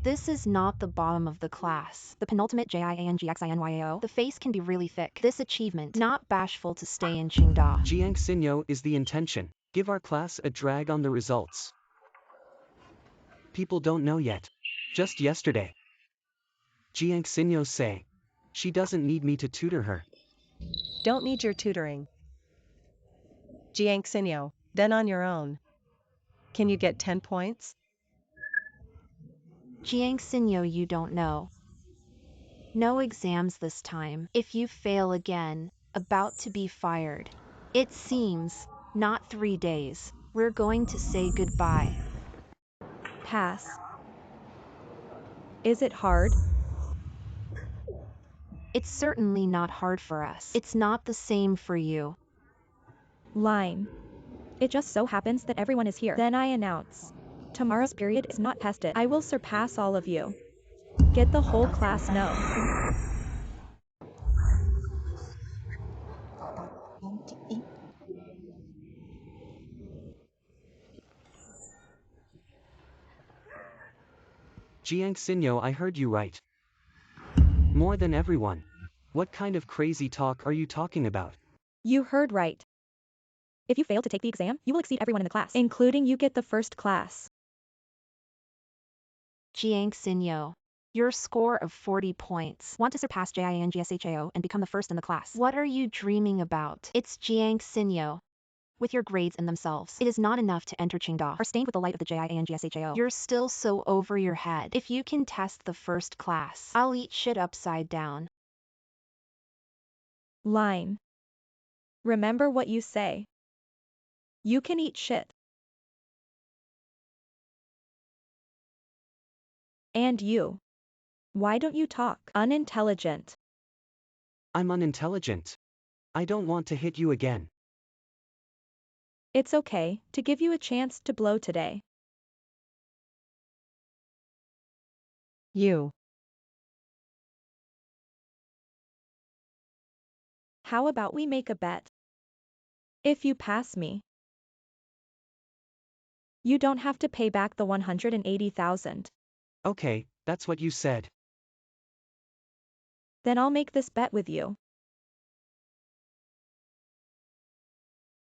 This is not the bottom of the class. The penultimate JIANGXINYAO. The face can be really thick. This achievement, not bashful to stay in Qingda. Jiangxinyo is the intention. Give our class a drag on the results. People don't know yet. Just yesterday. Jiangxinyo say. She doesn't need me to tutor her. Don't need your tutoring. Jiangxinyo, then on your own. Can you get 10 points? Jiangxinyo, you don't know. No exams this time. If you fail again, about to be fired. It seems, not 3 days. We're going to say goodbye. Pass. Is it hard? It's certainly not hard for us. It's not the same for you. Line. It just so happens that everyone is here. Then I announce. Tomorrow's period is not tested. I will surpass all of you. Get the whole class know. Jiangxinyo, I heard you right. More than everyone. What kind of crazy talk are you talking about? You heard right. If you fail to take the exam, you will exceed everyone in the class, including you get the first class. Jiangxinyo. Your score of 40 points. Want to surpass JIANGSHAO and become the first in the class. What are you dreaming about? It's Jiangxinyo. With your grades in themselves, it is not enough to enter Qingda or stained with the light of the JIANGSHAO. You're still so over your head. If you can test the first class, I'll eat shit upside down. Line. Remember what you say. You can eat shit. And you. Why don't you talk? Unintelligent. I'm unintelligent. I don't want to hit you again. It's okay to give you a chance to blow today. You. How about we make a bet? If you pass me, you don't have to pay back the 180,000. Okay, that's what you said. Then I'll make this bet with you.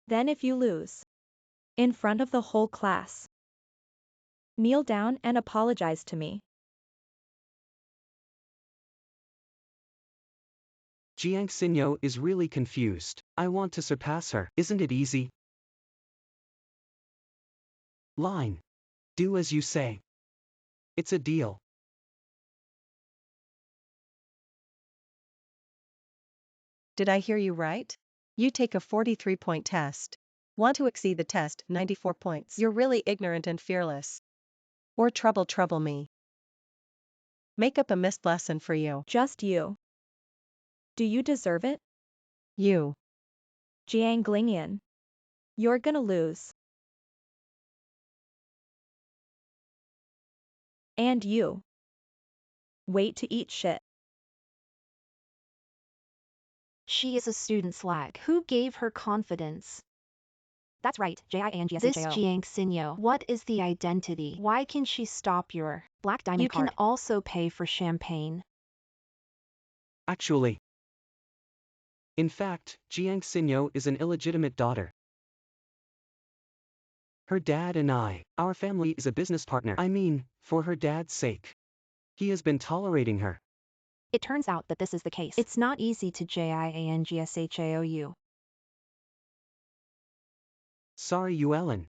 Then if you lose, in front of the whole class, kneel down and apologize to me. Jiangxinyo is really confused. I want to surpass her. Isn't it easy? Line. Do as you say. It's a deal. Did I hear you right? You take a 43-point test. Want to exceed the test, 94 points. You're really ignorant and fearless. Or trouble me. Make up a missed lesson for you. Just you. Do you deserve it? You. Jianglingyan. You're gonna lose. And you. Wait to eat shit. She is a student slag. Who gave her confidence? That's right, JIANGSHAO. This Jiangxinyo. What is the identity? Why can she stop your black diamond card? You can also pay for champagne. Actually. In fact, Jiangxinyo is an illegitimate daughter. Her dad and our family is a business partner. I mean, for her dad's sake. He has been tolerating her. It turns out that this is the case. It's not easy to JIANGSHAO. Sorry, Yuelen.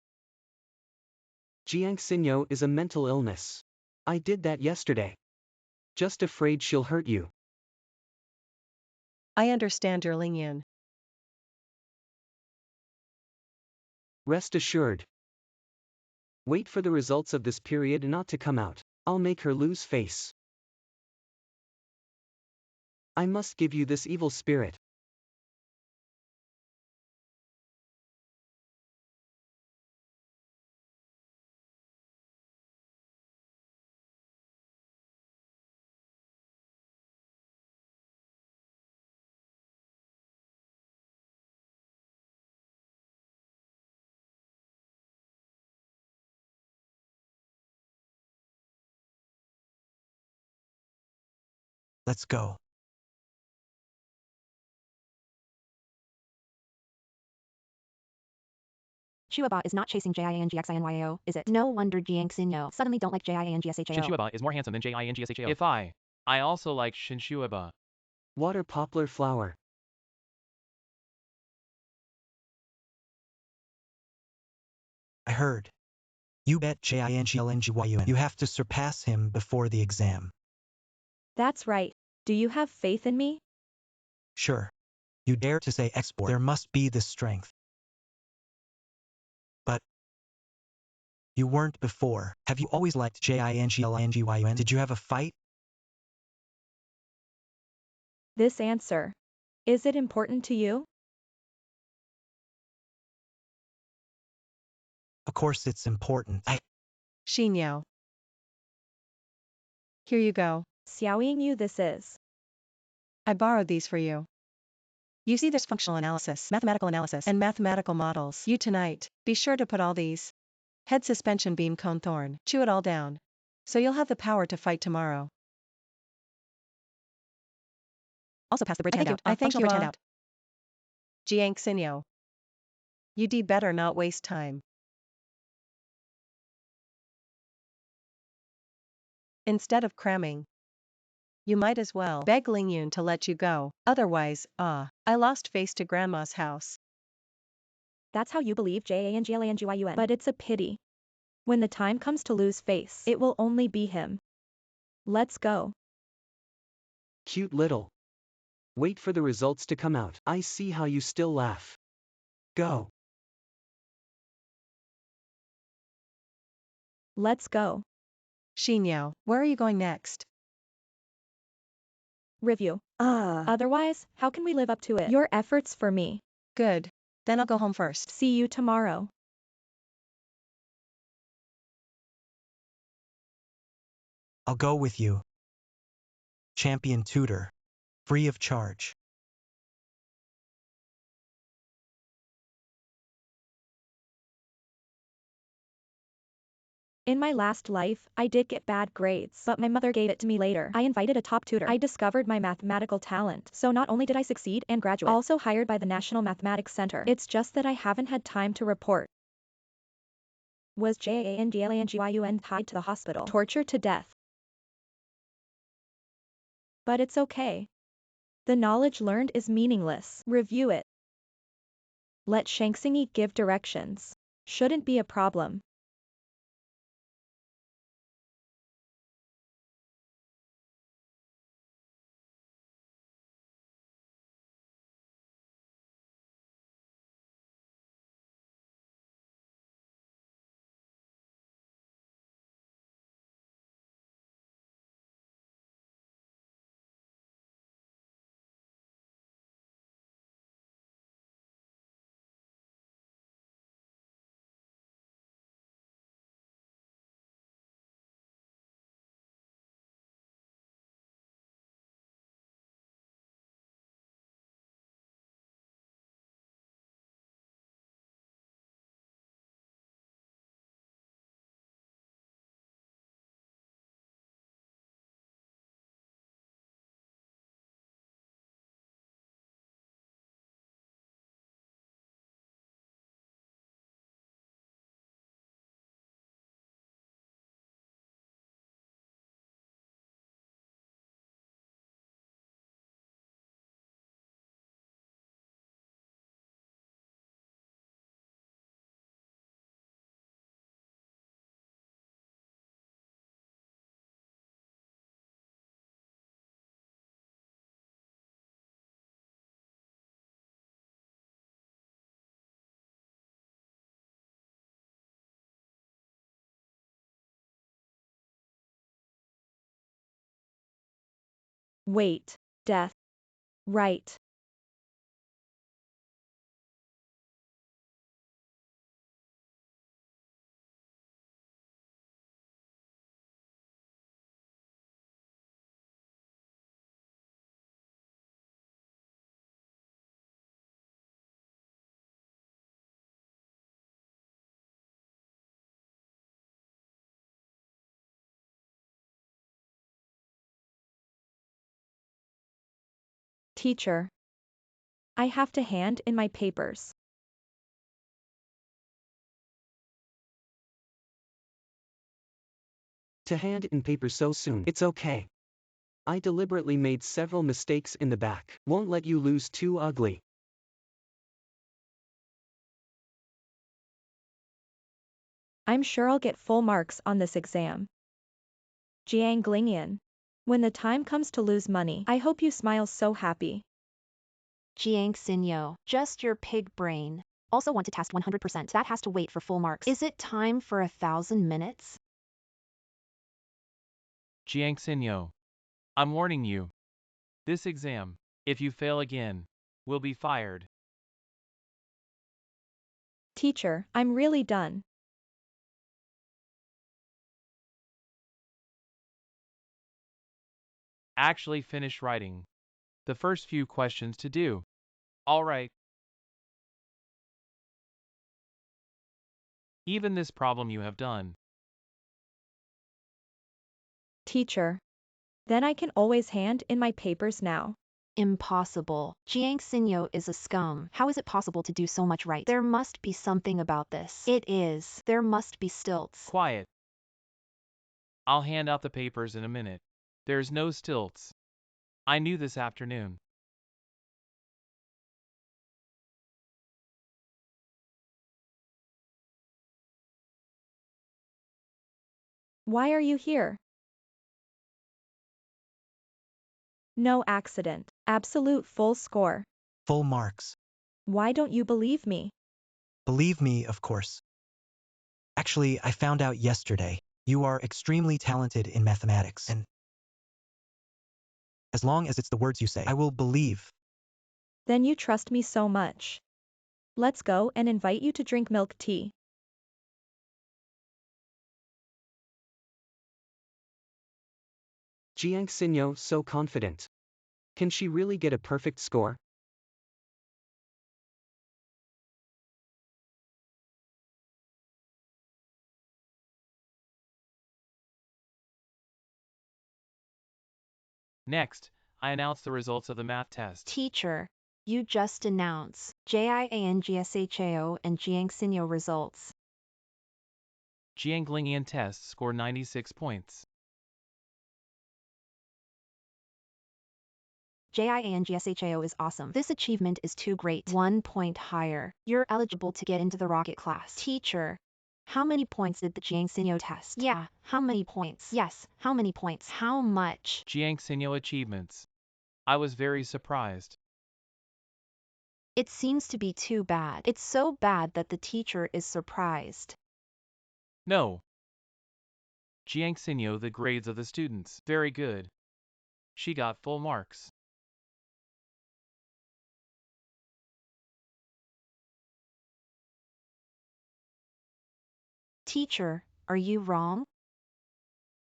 Jiangxinyo is a mental illness. I did that yesterday. Just afraid she'll hurt you. I understand your Lingyun. Rest assured. Wait for the results of this period not to come out. I'll make her lose face. I must give you this evil spirit. Let's go. Shuaba is not chasing Jinxinyo, is it? No wonder Jinxinyo suddenly don't like Jingsshao. Shinshueba is more handsome than Jingsshao. If I also like Shinshueba. Water poplar flower. I heard. You bet Jinglngyun. You have to surpass him before the exam. That's right. Do you have faith in me? Sure. You dare to say export. There must be the strength. But you weren't before. Have you always liked Jinglngyun? Did you have a fight? This answer. Is it important to you? Of course it's important. Xinyao. Here you go. Xiaoying you this is. I borrowed these for you. You see there's functional analysis, and mathematical models. You tonight, be sure to put all these. Head suspension beam cone thorn, chew it all down. So you'll have the power to fight tomorrow. Also pass the bridge handout. I thank you. Jiang Xinyo. You'd better not waste time. Instead of cramming, you might as well beg Lingyun to let you go. Otherwise, I lost face to Grandma's house. That's how you believe Jinglngyun. But it's a pity. When the time comes to lose face, it will only be him. Let's go. Cute little. Wait for the results to come out. I see how you still laugh. Go. Let's go. Xinyao, where are you going next? Review. Otherwise, how can we live up to it? Your efforts for me. Good. Then I'll go home first. See you tomorrow. I'll go with you. Champion tutor. Free of charge. In my last life, I did get bad grades, but my mother gave it to me later. I invited a top tutor. I discovered my mathematical talent. So not only did I succeed and graduate, also hired by the National Mathematics Center. It's just that I haven't had time to report. Was Jinglngyun tied to the hospital, tortured to death? But it's okay. The knowledge learned is meaningless. Review it. Let Shangxingi give directions. Shouldn't be a problem. Wait. Death. Right. Teacher. I have to hand in my papers. To hand in paper so soon. It's okay. I deliberately made several mistakes in the back. Won't let you lose too ugly. I'm sure I'll get full marks on this exam. Jiang Lingyan. When the time comes to lose money, I hope you smile so happy. Jiang Xinyo, just your pig brain. Also want to test 100%. That has to wait for full marks. Is it time for 1,000 minutes? Jiang Xinyo. I'm warning you. This exam, if you fail again, will be fired. Teacher, I'm really done. Actually finish writing. The first few questions to do. Alright. Even this problem you have done. Teacher. Then I can always hand in my papers now. Impossible. Jiang Xinyo is a scum. How is it possible to do so much right? There must be something about this. It is. There must be stilts. Quiet. I'll hand out the papers in a minute. There's no stilts. I knew this afternoon. Why are you here? No accident. Absolute full score. Full marks. Why don't you believe me? Believe me, of course. Actually, I found out yesterday. You are extremely talented in mathematics, and as long as it's the words you say, I will believe. Then you trust me so much. Let's go and invite you to drink milk tea. Jiang Xinyo so confident. Can she really get a perfect score? Next, I announce the results of the math test. Teacher, you just announce JIANGSHAO and Jiang Xinyo results. Jiang Lingyan test score 96 points. JIANGSHAO is awesome. This achievement is too great. 1 point higher. You're eligible to get into the rocket class. Teacher, how many points did the Jiang Xinyo test? Yeah, how many points? Yes, how many points? How much? Jiang Xinyo achievements. I was very surprised. It seems to be too bad. It's so bad that the teacher is surprised. No. Jiang Xinyo the grades of the students. Very good. She got full marks. Teacher, are you wrong?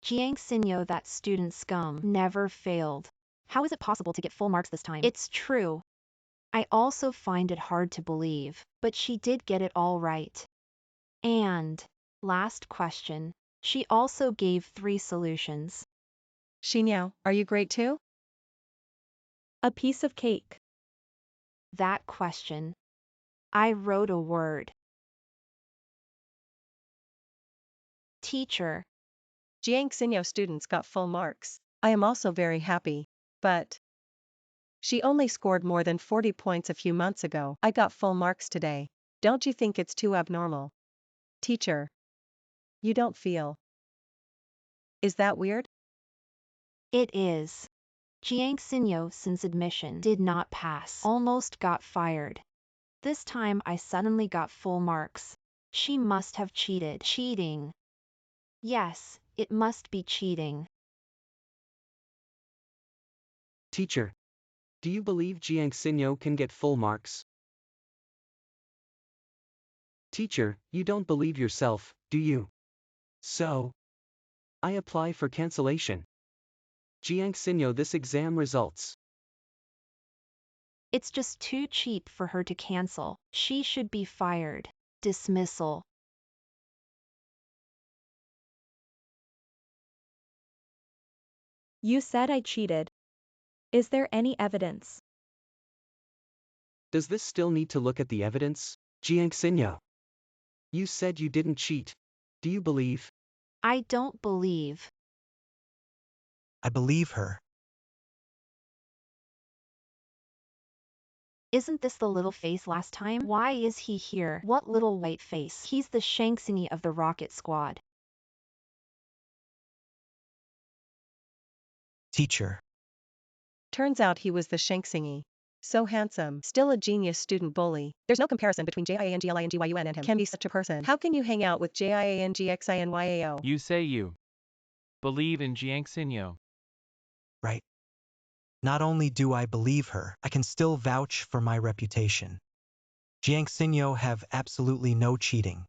Jiang Xinyo, that student scum, never failed. How is it possible to get full marks this time? It's true. I also find it hard to believe, but she did get it all right. And, last question, she also gave 3 solutions. Xinyao, are you great too? A piece of cake. That question. I wrote a word. Teacher. Jiang Xinyo students got full marks. I am also very happy. But she only scored more than 40 points a few months ago. I got full marks today. Don't you think it's too abnormal? Teacher. You don't feel. Is that weird? It is. Jiang Xinyo since admission did not pass. Almost got fired. This time I suddenly got full marks. She must have cheated. Cheating. Yes, it must be cheating. Teacher. Do you believe Jiang Xinyo can get full marks? Teacher, you don't believe yourself, do you? So, I apply for cancellation. Jiang Xinyo, this exam results. It's just too cheap for her to cancel. She should be fired. Dismissal. You said I cheated. Is there any evidence? Does this still need to look at the evidence? Jiang Xinyo. You said you didn't cheat. Do you believe? I don't believe. I believe her. Isn't this the little face last time? Why is he here? What little white face? He's the Shang-Tsung of the Rocket Squad. Teacher. Turns out he was the Shang-Tsung. So handsome, still a genius student bully. There's no comparison between JianglingYun and him. Can be such a person. How can you hang out with Jiangxinyao? You say you believe in Jiang Xinyo. Right. Not only do I believe her, I can still vouch for my reputation. Jiang Xinyo have absolutely no cheating.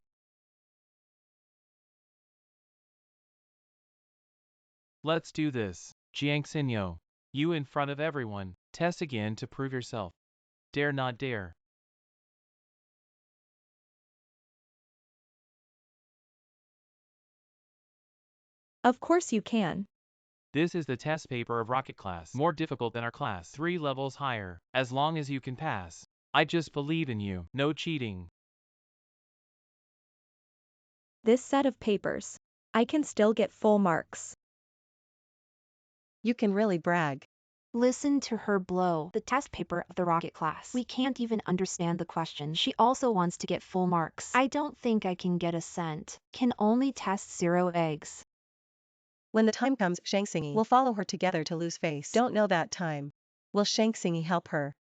Let's do this. Jiang Xinyo, you in front of everyone, test again to prove yourself. Dare not dare. Of course you can. This is the test paper of rocket class. More difficult than our class. 3 levels higher. As long as you can pass. I just believe in you. No cheating. This set of papers. I can still get full marks. You can really brag. Listen to her blow the test paper of the rocket class. We can't even understand the question. She also wants to get full marks. I don't think I can get a cent. Can only test 0 eggs. When the time comes, Shang-Tsung will follow her together to lose face. Don't know that time. Will Shang-Tsung help her?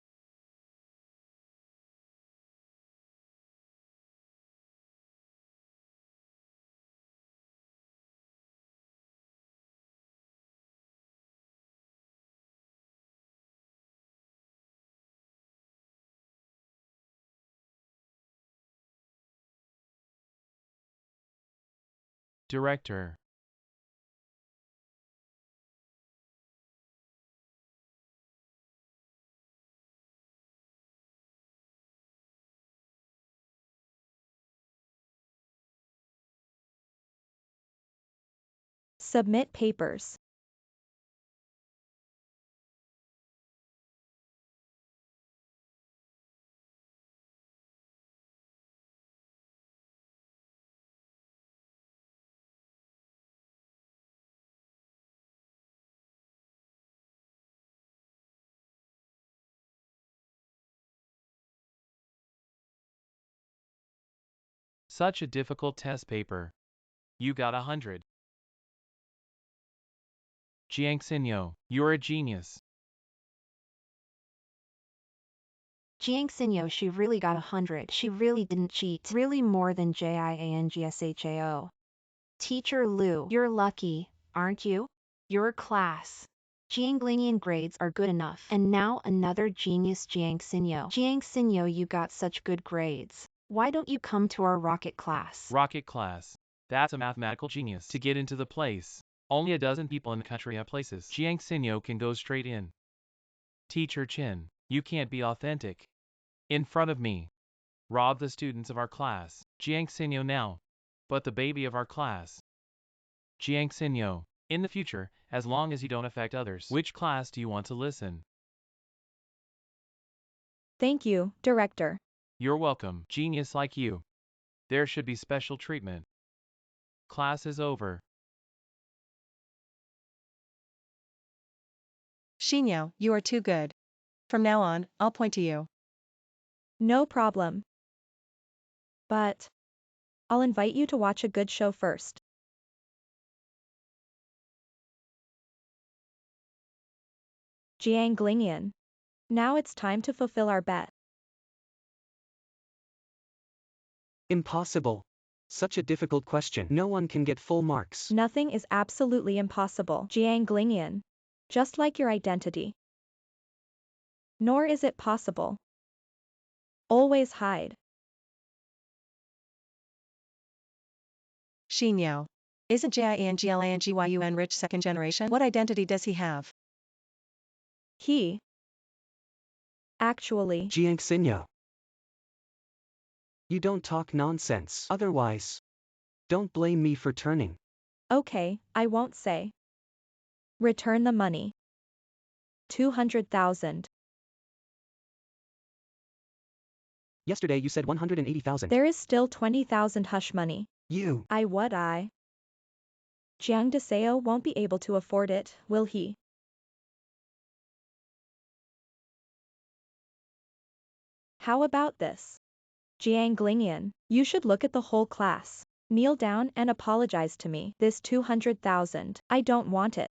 Director. Submit papers. Such a difficult test paper. You got 100. Jiang Xinyo, you're a genius. Jiang Xinyo, she really got 100. She really didn't cheat. Really more than JIANGSHAO. Teacher Lu, you're lucky, aren't you? Your class. Jianglinian grades are good enough. And now another genius, Jiang Xinyo. Jiang Xinyo, you got such good grades. Why don't you come to our rocket class? Rocket class. That's a mathematical genius. To get into the place. Only a dozen people in the country have places. Jiang Xinyo can go straight in. Teacher Chin, you can't be authentic. In front of me. Rob the students of our class. Jiang Xinyo now. But the baby of our class. Jiang Xinyo, in the future, as long as you don't affect others. Which class do you want to listen? Thank you, Director. You're welcome, genius like you. There should be special treatment. Class is over. Xinyo, you are too good. From now on, I'll point to you. No problem. But I'll invite you to watch a good show first. Jianglinian. Now it's time to fulfill our bet. Impossible. Such a difficult question. No one can get full marks. Nothing is absolutely impossible, Jianglinian. Just like your identity. Nor is it possible. Always hide. Xinyo. Isn't Jinglangyan rich second generation? What identity does he have? He. Actually. Jiang Xinyo. You don't talk nonsense. Otherwise, don't blame me for turning. Okay, I won't say. Return the money. 200,000. Yesterday you said 180,000. There is still 20,000 hush money. You. Jiang Deseo won't be able to afford it, will he? How about this? Jiang Lingyan, you should look at the whole class. Kneel down and apologize to me. This 200,000, I don't want it.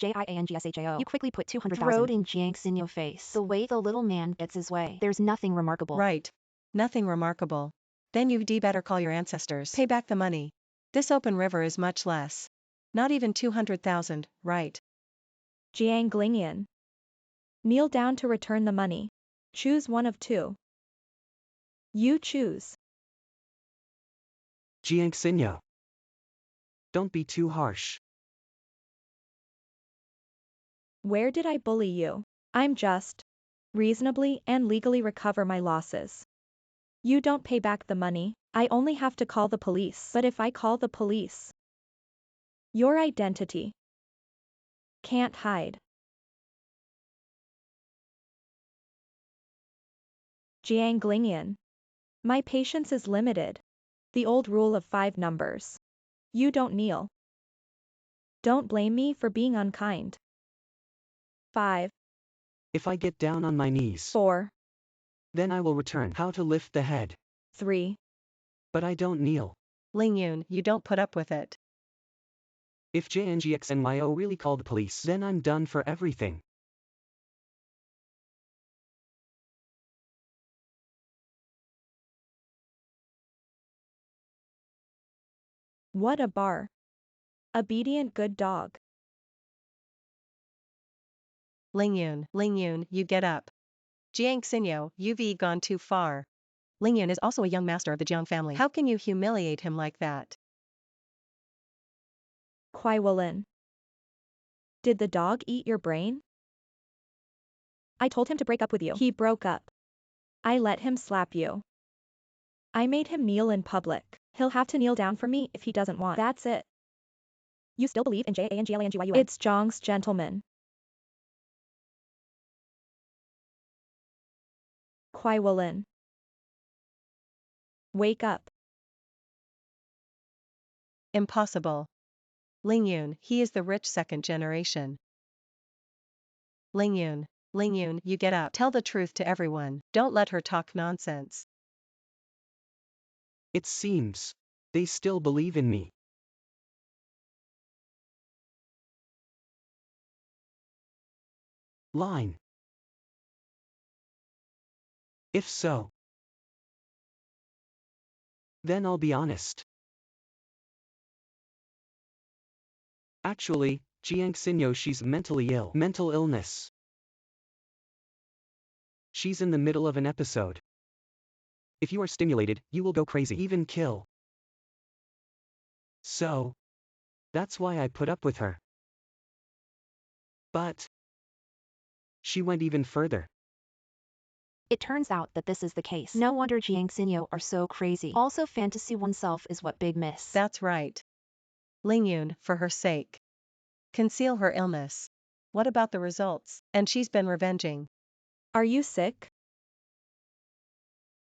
JIANGSHAO. You quickly put 200,000. Throw it in Jiang Xinyo's face. The way the little man gets his way. There's nothing remarkable. Right. Nothing remarkable. Then you'd better call your ancestors. Pay back the money. This open river is much less. Not even 200,000, right? Jiang Lingyan. Kneel down to return the money. Choose one of two. You choose. Jiang Xinyo. Don't be too harsh. Where did I bully you? I'm just reasonably and legally recover my losses. You don't pay back the money, I only have to call the police. But if I call the police, your identity can't hide. Jiang Lingyan. My patience is limited. The old rule of 5 numbers. You don't kneel. Don't blame me for being unkind. 5. If I get down on my knees, 4. then I will return how to lift the head. 3. But I don't kneel. Lingyun, you don't put up with it. If JNGXNYO really call the police, then I'm done for everything. What a bar. Obedient good dog. Lingyun, you get up. Jiang Xinyo, you've gone too far. Lingyun is also a young master of the Jiang family. How can you humiliate him like that? Kuai Wolin. Did the dog eat your brain? I told him to break up with you. He broke up. I let him slap you. I made him kneel in public. He'll have to kneel down for me if he doesn't want. That's it. You still believe in JANGLANGYUN? It's Zhang's gentleman. Kuai Wolin. Wake up. Impossible. Lingyun, he is the rich second generation. Lingyun, you get up. Tell the truth to everyone. Don't let her talk nonsense. It seems they still believe in me. Line. If so, then I'll be honest. Actually, Jiang Xinyo, she's mentally ill. Mental illness. She's in the middle of an episode. If you are stimulated, you will go crazy, even kill. So, that's why I put up with her. But she went even further. It turns out that this is the case. No wonder Jiang Xinyo are so crazy. Also, fantasy oneself is what big miss. That's right. Lingyun, for her sake. Conceal her illness. What about the results? And she's been revenging. Are you sick?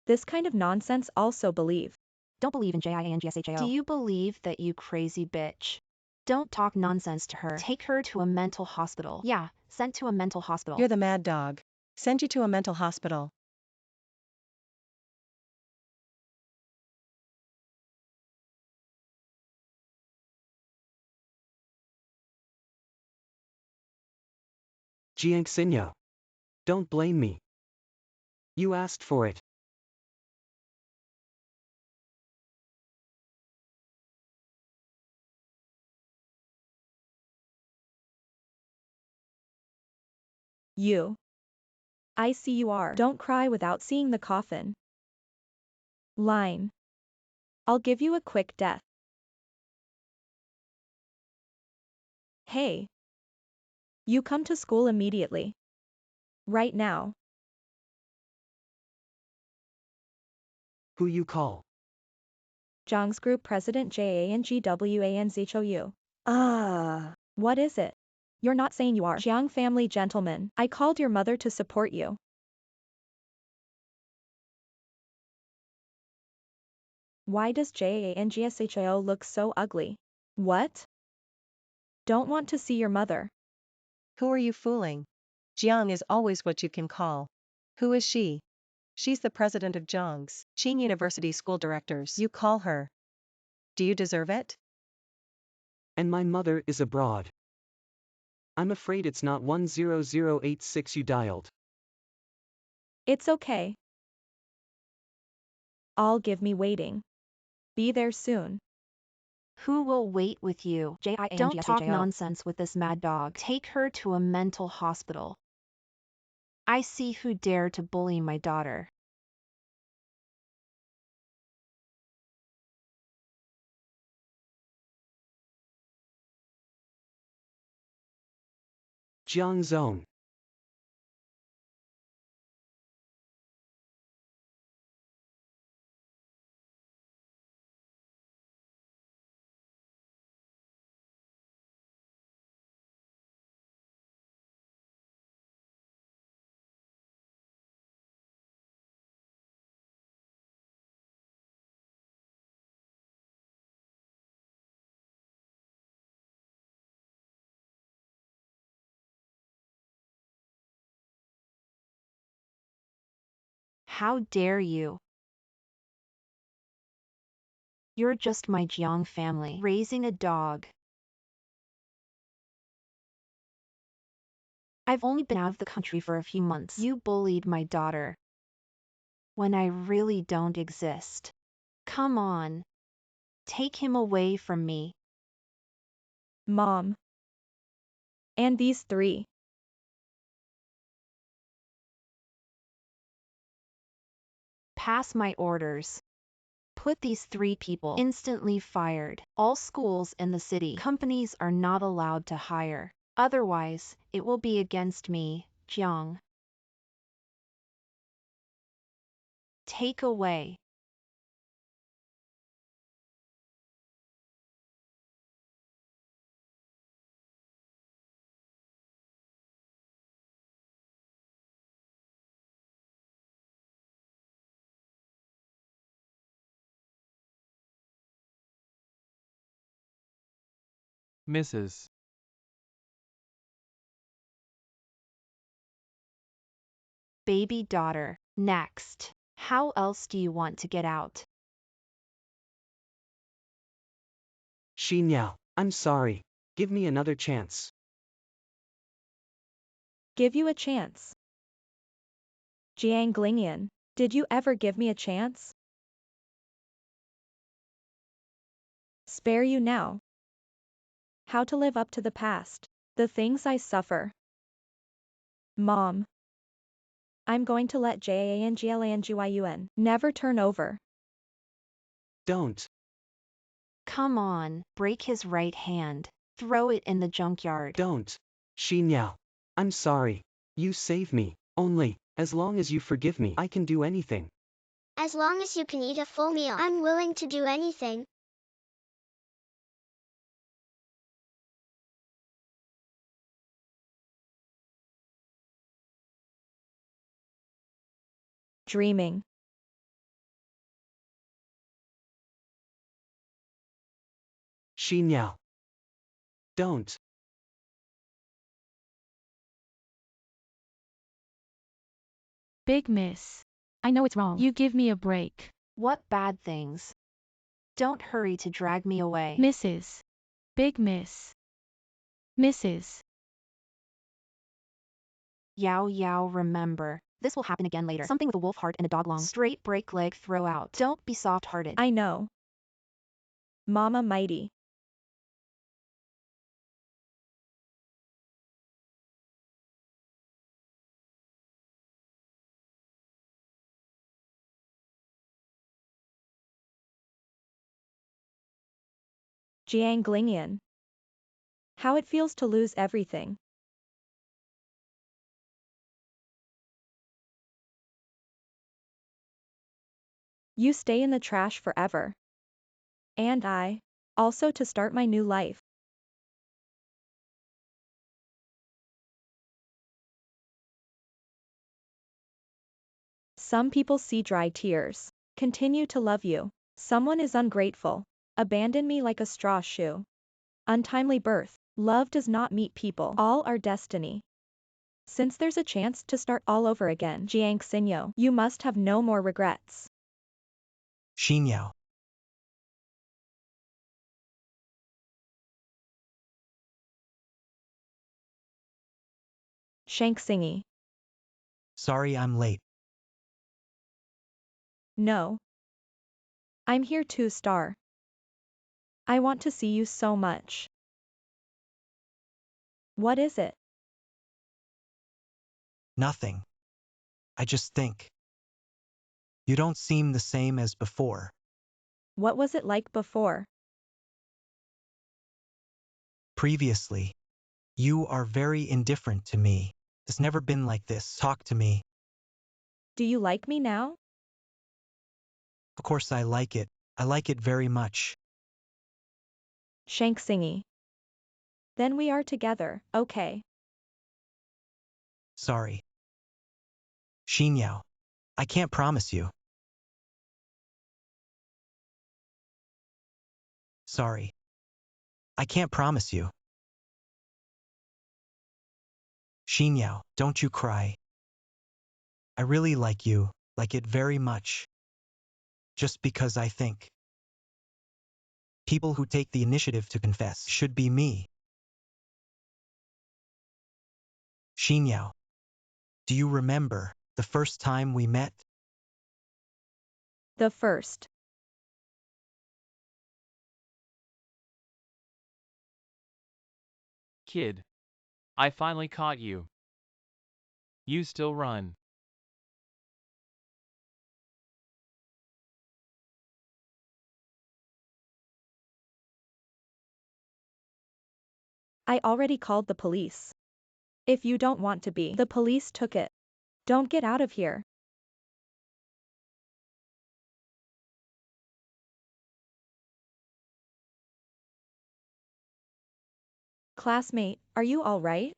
This kind of nonsense also believe. Don't believe in JIANGSHAO. Do you believe that, you crazy bitch? Don't talk nonsense to her. Take her to a mental hospital. Yeah, sent to a mental hospital. You're the mad dog. Send you to a mental hospital. Jiang Xinyo. Don't blame me. You asked for it. You. I see you are. Don't cry without seeing the coffin. Line. I'll give you a quick death. Hey. You come to school immediately. Right now. Who you call? Jiang's group president JANGWANZHOU. What is it? You're not saying you are. Jiang family gentleman. I called your mother to support you. Why does JANGSHO look so ugly? What? Don't want to see your mother. Who are you fooling? Jiang is always what you can call. Who is she? She's the president of Jiang's Qing University School Directors. You call her. Do you deserve it? And my mother is abroad. I'm afraid it's not 10086 you dialed. It's okay. All give me waiting. Be there soon. Who will wait with you? Don't talk nonsense with this mad dog. Take her to a mental hospital. I see who dare to bully my daughter. Jiang Zone. How dare you? You're just my Jiang family, raising a dog. I've only been out of the country for a few months. You bullied my daughter. When I really don't exist. Come on. Take him away from me. Mom. And these three. Pass my orders. Put these 3 people instantly fired. All schools in the city, companies are not allowed to hire. Otherwise, it will be against me, Jiang. Take away. Mrs. Baby daughter. Next. How else do you want to get out? Shi Niao, I'm sorry. Give me another chance. Give you a chance. Jiang Lingyan. Did you ever give me a chance? Spare you now. How to live up to the past. The things I suffer. Mom. I'm going to let JANGLANGYUN never turn over. Don't. Come on, break his right hand. Throw it in the junkyard. Don't. Shi Niao. I'm sorry. You save me. Only, as long as you forgive me, I can do anything. As long as you can eat a full meal, I'm willing to do anything. Dreaming. Shi Niao. Don't. Big miss. I know it's wrong. You give me a break. What bad things? Don't hurry to drag me away. Mrs. Big miss. Mrs. Yao Yao, remember. This will happen again later. Something with a wolf heart and a dog long. Straight break leg throw out. Don't be soft-hearted. I know. Mama mighty. Jiang Lingyan. How it feels to lose everything. You stay in the trash forever. And I. Also to start my new life. Some people see dry tears. Continue to love you. Someone is ungrateful. Abandon me like a straw shoe. Untimely birth. Love does not meet people. All are destiny. Since there's a chance to start all over again, Jiang Xinyo, you must have no more regrets. Xinyao. Shank Singy. Sorry I'm late. No. I'm here too, Star. I want to see you so much. What is it? Nothing. I just think. You don't seem the same as before. What was it like before? Previously. You are very indifferent to me. It's never been like this. Talk to me. Do you like me now? Of course I like it. I like it very much. Shank Singy. Then we are together, okay. Sorry. Xinyao. I can't promise you. Sorry. I can't promise you. Xinyao, don't you cry. I really like you, like it very much. Just because I think. People who take the initiative to confess should be me. Xinyao. Do you remember the first time we met? The first. Kid. I finally caught you. You still run. I already called the police. If you don't want to be, the police took it. Don't get out of here. Classmate, are you all right?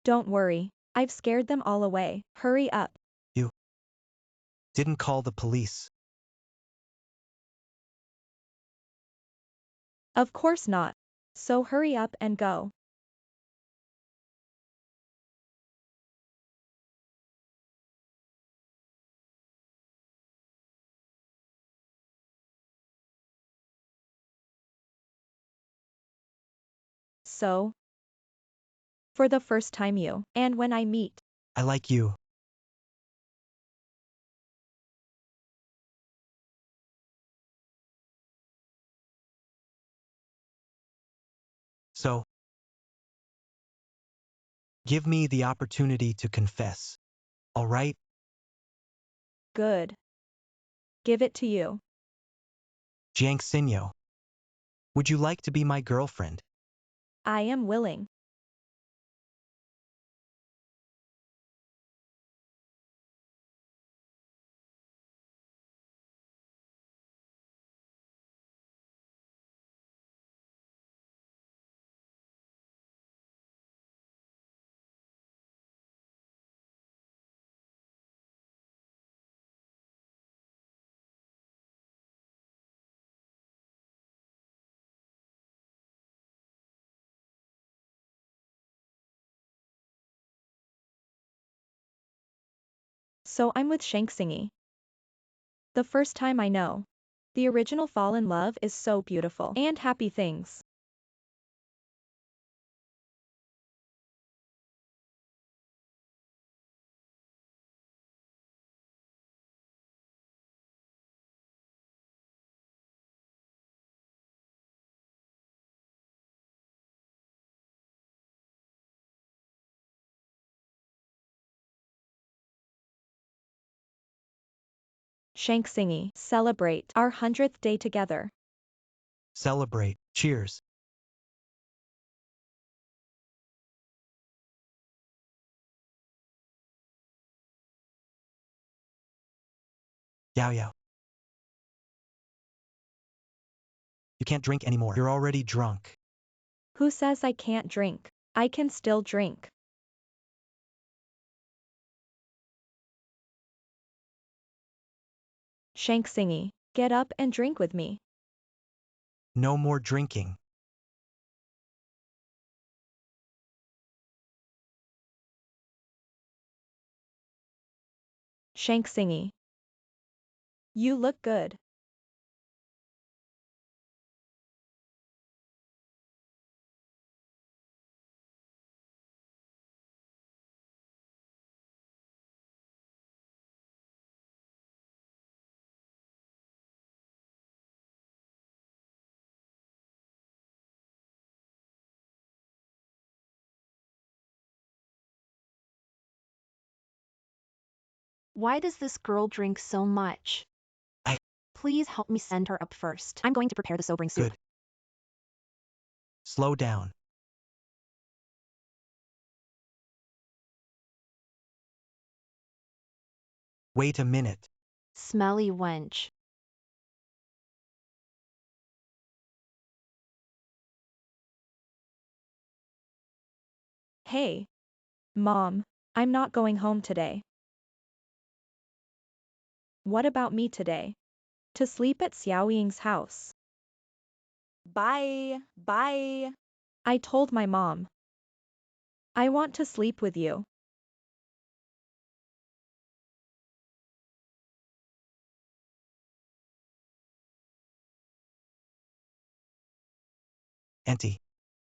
Don't worry. I've scared them all away. Hurry up. You didn't call the police. Of course not. So hurry up and go. So, for the first time you, and when I meet, I like you. So, give me the opportunity to confess. All right? good. Give it to you. Jiang Xinyo. Would you like to be my girlfriend? I am willing. So I'm with Shank Singy. The first time I know. The original fall in love is so beautiful and happy things. Shank Singy, celebrate our 100th day together. Celebrate. Cheers. Yao Yao. You can't drink anymore. You're already drunk. Who says I can't drink? I can still drink. Shanksingy, get up and drink with me. No more drinking. Shanksingy. You look good. Why does this girl drink so much? Please help me send her up first. I'm going to prepare the sobering soup. Good. Slow down. Wait a minute. Smelly wench. Hey. Mom, I'm not going home today. What about me today? To sleep at Xiao Ying's house. Bye. Bye. I told my mom. I want to sleep with you. Auntie.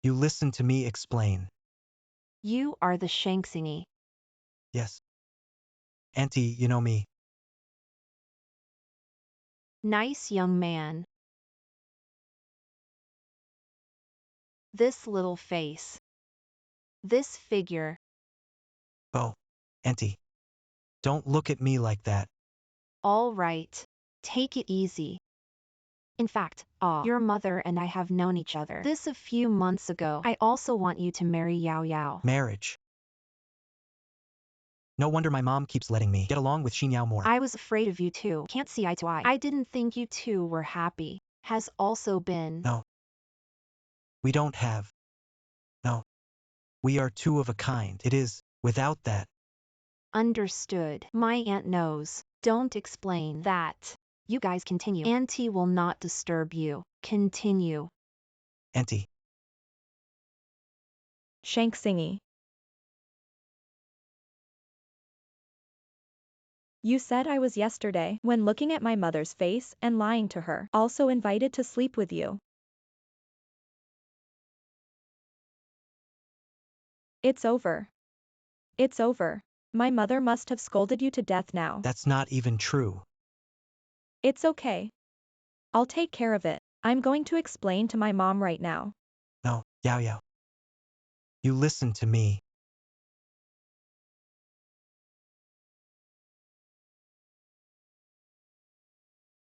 You listen to me explain. You are the Shanksingy. Yes. Auntie, you know me. Nice young man. This little face. This figure. Oh. Auntie. Don't look at me like that. All right. Take it easy. In fact, your mother and I have known each other. This a few months ago. I also want you to marry Yao Yao. Marriage. No wonder my mom keeps letting me get along with Xinyao more. I was afraid of you too. Can't see eye to eye. I didn't think you two were happy. Has also been. No. We don't have. No. We are two of a kind. It is, without that. Understood. My aunt knows. Don't explain that. You guys continue. Auntie will not disturb you. Continue. Auntie. Shanksingy. You said I was yesterday when looking at my mother's face and lying to her, also invited to sleep with you. It's over. It's over. My mother must have scolded you to death now. That's not even true. It's okay. I'll take care of it. I'm going to explain to my mom right now. No, Yao Yao. You listen to me.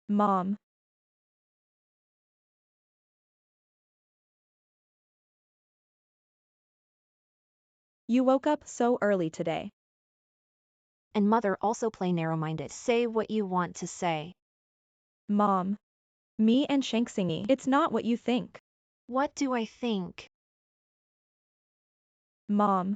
Mom. You woke up so early today. And mother also play narrow-minded. Say what you want to say. Mom. Me and Shanksingy. It's not what you think. What do I think? Mom.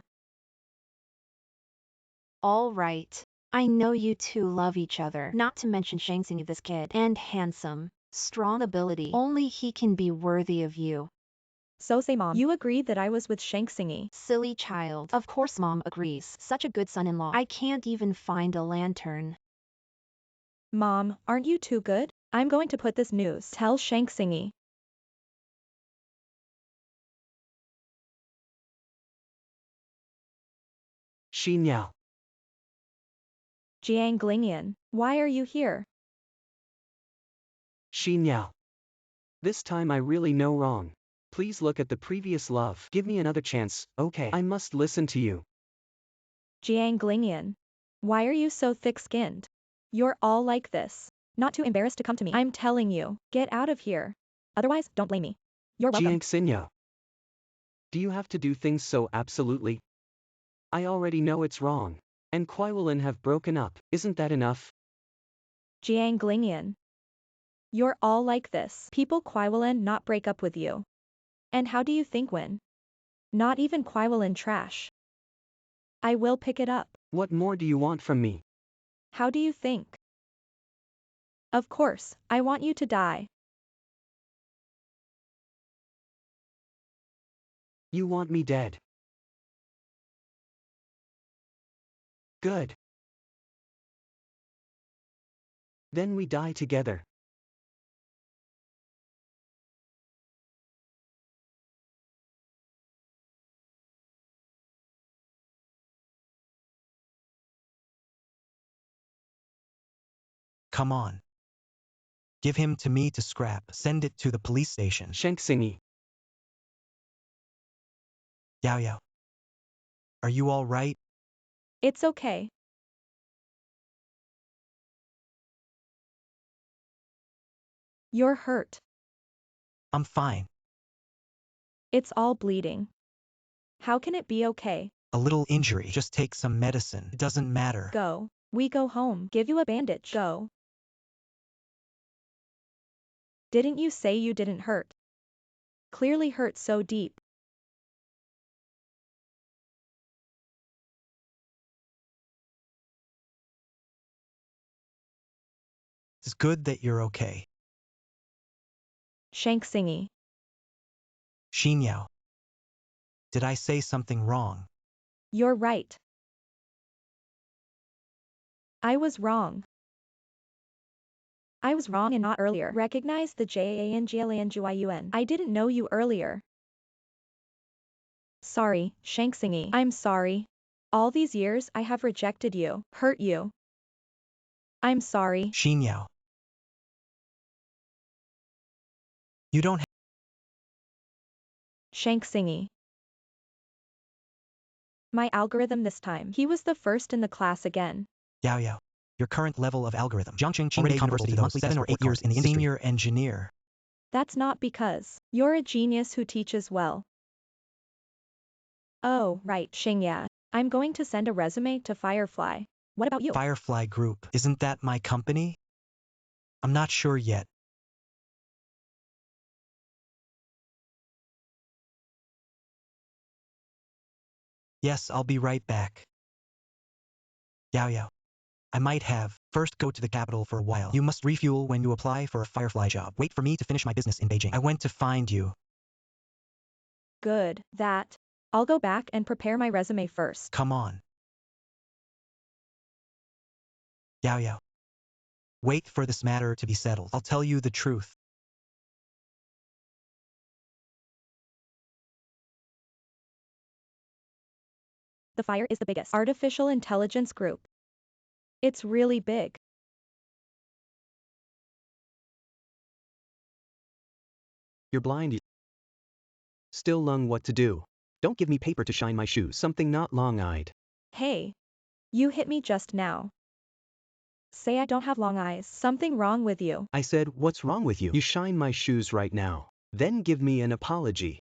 All right. I know you two love each other. Not to mention Shanksingy, this kid. And handsome. Strong ability. Only he can be worthy of you. So say Mom. You agreed that I was with Shanksingy. Silly child. Of course Mom agrees. Such a good son-in-law. I can't even find a lantern. Mom, aren't you too good? I'm going to put this news. Tell Shanksingy. Xinyao. Jiang Lingyan, why are you here? Xinyao. This time I really know wrong. Please look at the previous love. Give me another chance, okay? I must listen to you. Jiang Lingyan. Why are you so thick-skinned? You're all like this. Not too embarrassed to come to me. I'm telling you, get out of here. Otherwise, don't blame me. You're welcome. Jiang. Do you have to do things so absolutely? I already know it's wrong. And Kuai Wulan have broken up, isn't that enough? Jiang Lingyan. You're all like this. People Kwaiwalan not break up with you. And how do you think when? Not even Kwaiwalan trash. I will pick it up. What more do you want from me? How do you think? Of course, I want you to die. You want me dead. Good. Then we die together. Come on. Give him to me to scrap. Send it to the police station. Shanksingi. Yao Yao. Are you all right? It's okay. You're hurt. I'm fine. It's all bleeding. How can it be okay? A little injury. Just take some medicine. It doesn't matter. Go. We go home. Give you a bandage. Go. Didn't you say you didn't hurt? Clearly hurt so deep. It's good that you're okay. Shanksingi. Xinyao. Did I say something wrong? You're right. I was wrong. I was wrong and not earlier. Recognize the JANGLANGYUN. I didn't know you earlier. Sorry, Shanksingi. I'm sorry. All these years I have rejected you, hurt you. I'm sorry. Xinyao. You don't Shanksingi. My algorithm this time. He was the first in the class again. Yao Yao. Your current level of algorithm. Jiangqing already comparable to the monthly 7 or 8 years in the industry. Senior engineer. That's not because you're a genius who teaches well. Oh, right, Xingya. I'm going to send a resume to Firefly. What about you? Firefly Group. Isn't that my company? I'm not sure yet. Yes, I'll be right back. Yao Yao. I might have. First go to the capital for a while. You must refuel when you apply for a Firefly job. Wait for me to finish my business in Beijing. I went to find you. Good, that. I'll go back and prepare my resume first. Come on. Yao Yao. Wait for this matter to be settled. I'll tell you the truth. The Fire is the biggest artificial intelligence group. It's really big. You're blind. Still lung what to do. Don't give me paper to shine my shoes. Something not long-eyed. Hey. You hit me just now. Say I don't have long eyes. Something wrong with you. I said, what's wrong with you? You shine my shoes right now. Then give me an apology.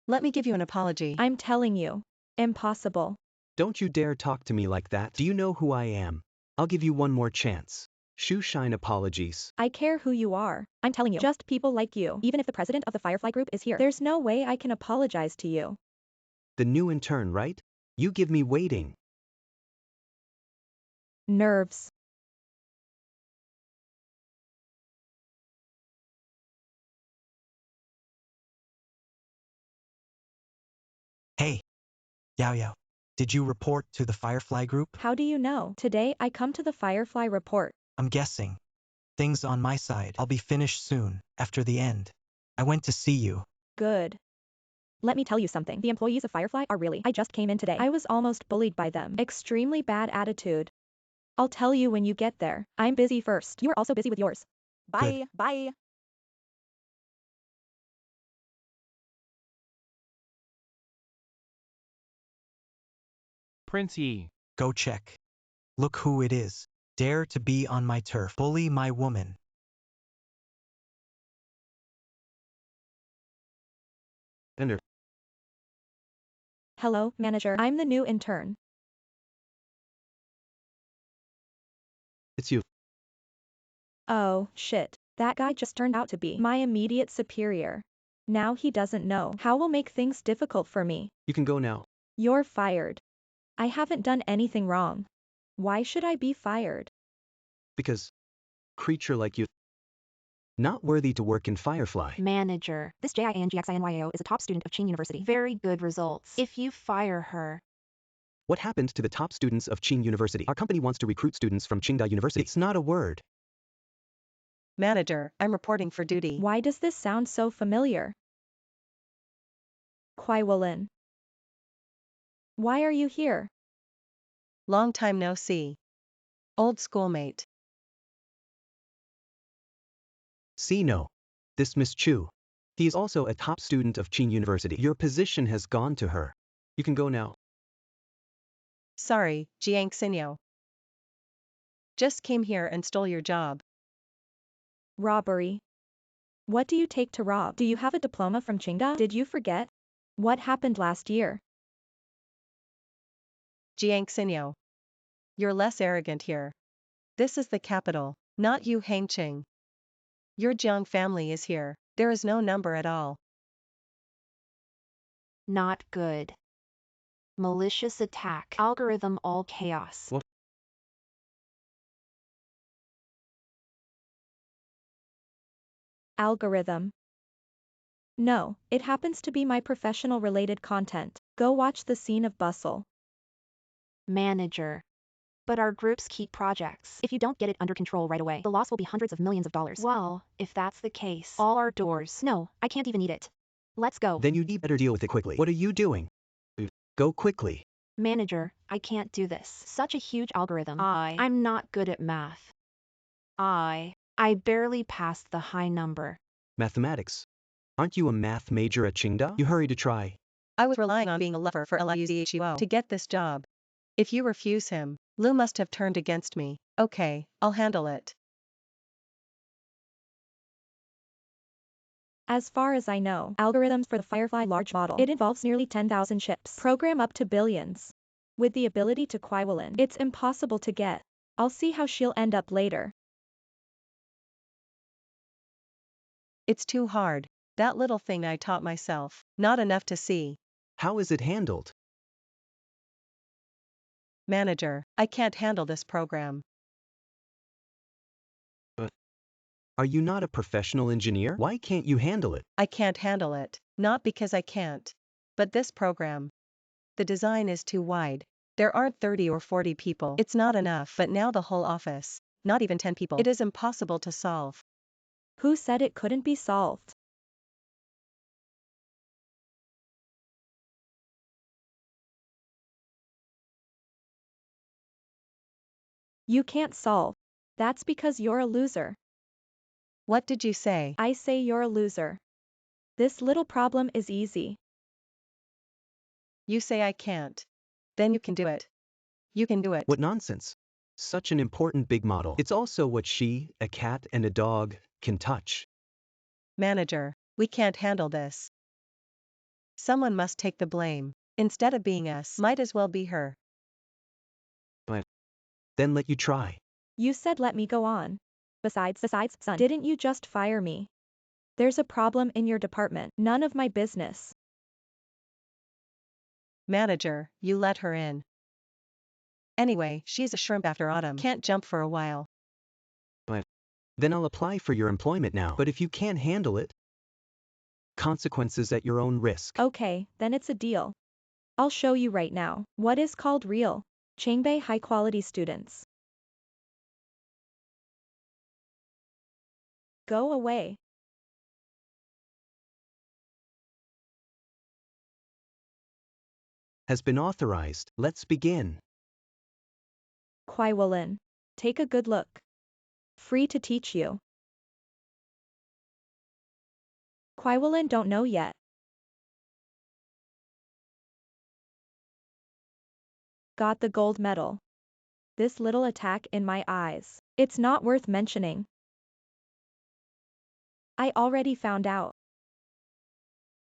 Let me give you an apology. I'm telling you. Impossible. Don't you dare talk to me like that. Do you know who I am? I'll give you one more chance. Shoe shine apologies. I care who you are. I'm telling you. Just people like you. Even if the president of the Firefly Group is here, there's no way I can apologize to you. The new intern, right? You give me waiting. Nerves. Hey. Yao Yao. Did you report to the Firefly Group? How do you know? Today I come to the Firefly report. I'm guessing. Things on my side. I'll be finished soon, after the end. I went to see you. Good. Let me tell you something. The employees of Firefly are really. I just came in today. I was almost bullied by them. Extremely bad attitude. I'll tell you when you get there. I'm busy first. You are also busy with yours. Bye. Good. Bye. Prince Yi. Go check. Look who it is. Dare to be on my turf. Bully my woman. Enter. Hello, manager. I'm the new intern. It's you. Oh, shit. That guy just turned out to be my immediate superior. Now he doesn't know how will make things difficult for me. You can go now. You're fired. I haven't done anything wrong. Why should I be fired? Because creature like you, not worthy to work in Firefly. Manager. This JINGXINYO is a top student of Chin University. Very good results. If you fire her. What happened to the top students of Qing University? Our company wants to recruit students from Qingda University. It's not a word. Manager, I'm reporting for duty. Why does this sound so familiar? Kwai-Walin. Why are you here? Long time no see. Old schoolmate. See no. This Miss Chu. He is also a top student of Qing University. Your position has gone to her. You can go now. Sorry, Jiang Xinyo. Just came here and stole your job. Robbery. What do you take to rob? Do you have a diploma from Qingda? Did you forget? What happened last year? Jiang Xinyo. You're less arrogant here. This is the capital, not you Hangqing. Your Jiang family is here. There is no number at all. Not good. Malicious attack. Algorithm all chaos. What? Algorithm. No, it happens to be my professional related content. Go watch the scene of bustle. Manager. But our groups keep projects. If you don't get it under control right away, the loss will be hundreds of millions of dollars. Well, if that's the case, all our doors. No, I can't even eat it. Let's go. Then you'd better deal with it quickly. What are you doing? Go quickly. Manager, I can't do this. Such a huge algorithm. I'm not good at math. I barely passed the high number. Mathematics. Aren't you a math major at Qingda? You hurry to try. I was relying on being a lover for Liuzhuo to get this job. If you refuse him, Lu must have turned against me. Okay, I'll handle it. As far as I know, algorithms for the Firefly large model, it involves nearly 10,000 chips. Program up to billions. With the ability to Kwai-Walin, it's impossible to get. I'll see how she'll end up later. It's too hard. That little thing I taught myself. Not enough to see. How is it handled? Manager, I can't handle this program. Are you not a professional engineer? Why can't you handle it? I can't handle it. Not because I can't. But this program. The design is too wide. There aren't 30 or 40 people. It's not enough. But now the whole office. Not even 10 people. It is impossible to solve. Who said it couldn't be solved? You can't solve. That's because you're a loser. What did you say? I say you're a loser. This little problem is easy. You say I can't. Then you can do it. You can do it. What nonsense. Such an important big model. It's also what she, a cat and a dog, can touch. Manager, we can't handle this. Someone must take the blame. Instead of being us, might as well be her. Then let you try. You said let me go on. Besides, son, didn't you just fire me? There's a problem in your department. None of my business. Manager, you let her in. Anyway, she's a shrimp after autumn. Can't jump for a while. Then I'll apply for your employment now. But if you can't handle it, consequences at your own risk. Okay, then it's a deal. I'll show you right now. What is called real Qingbei high-quality students. Go away. Has been authorized. Let's begin. Kwai-Walin. Take a good look. Free to teach you. Kwai-Walin don't know yet. Got the gold medal. This little attack in my eyes. It's not worth mentioning. I already found out.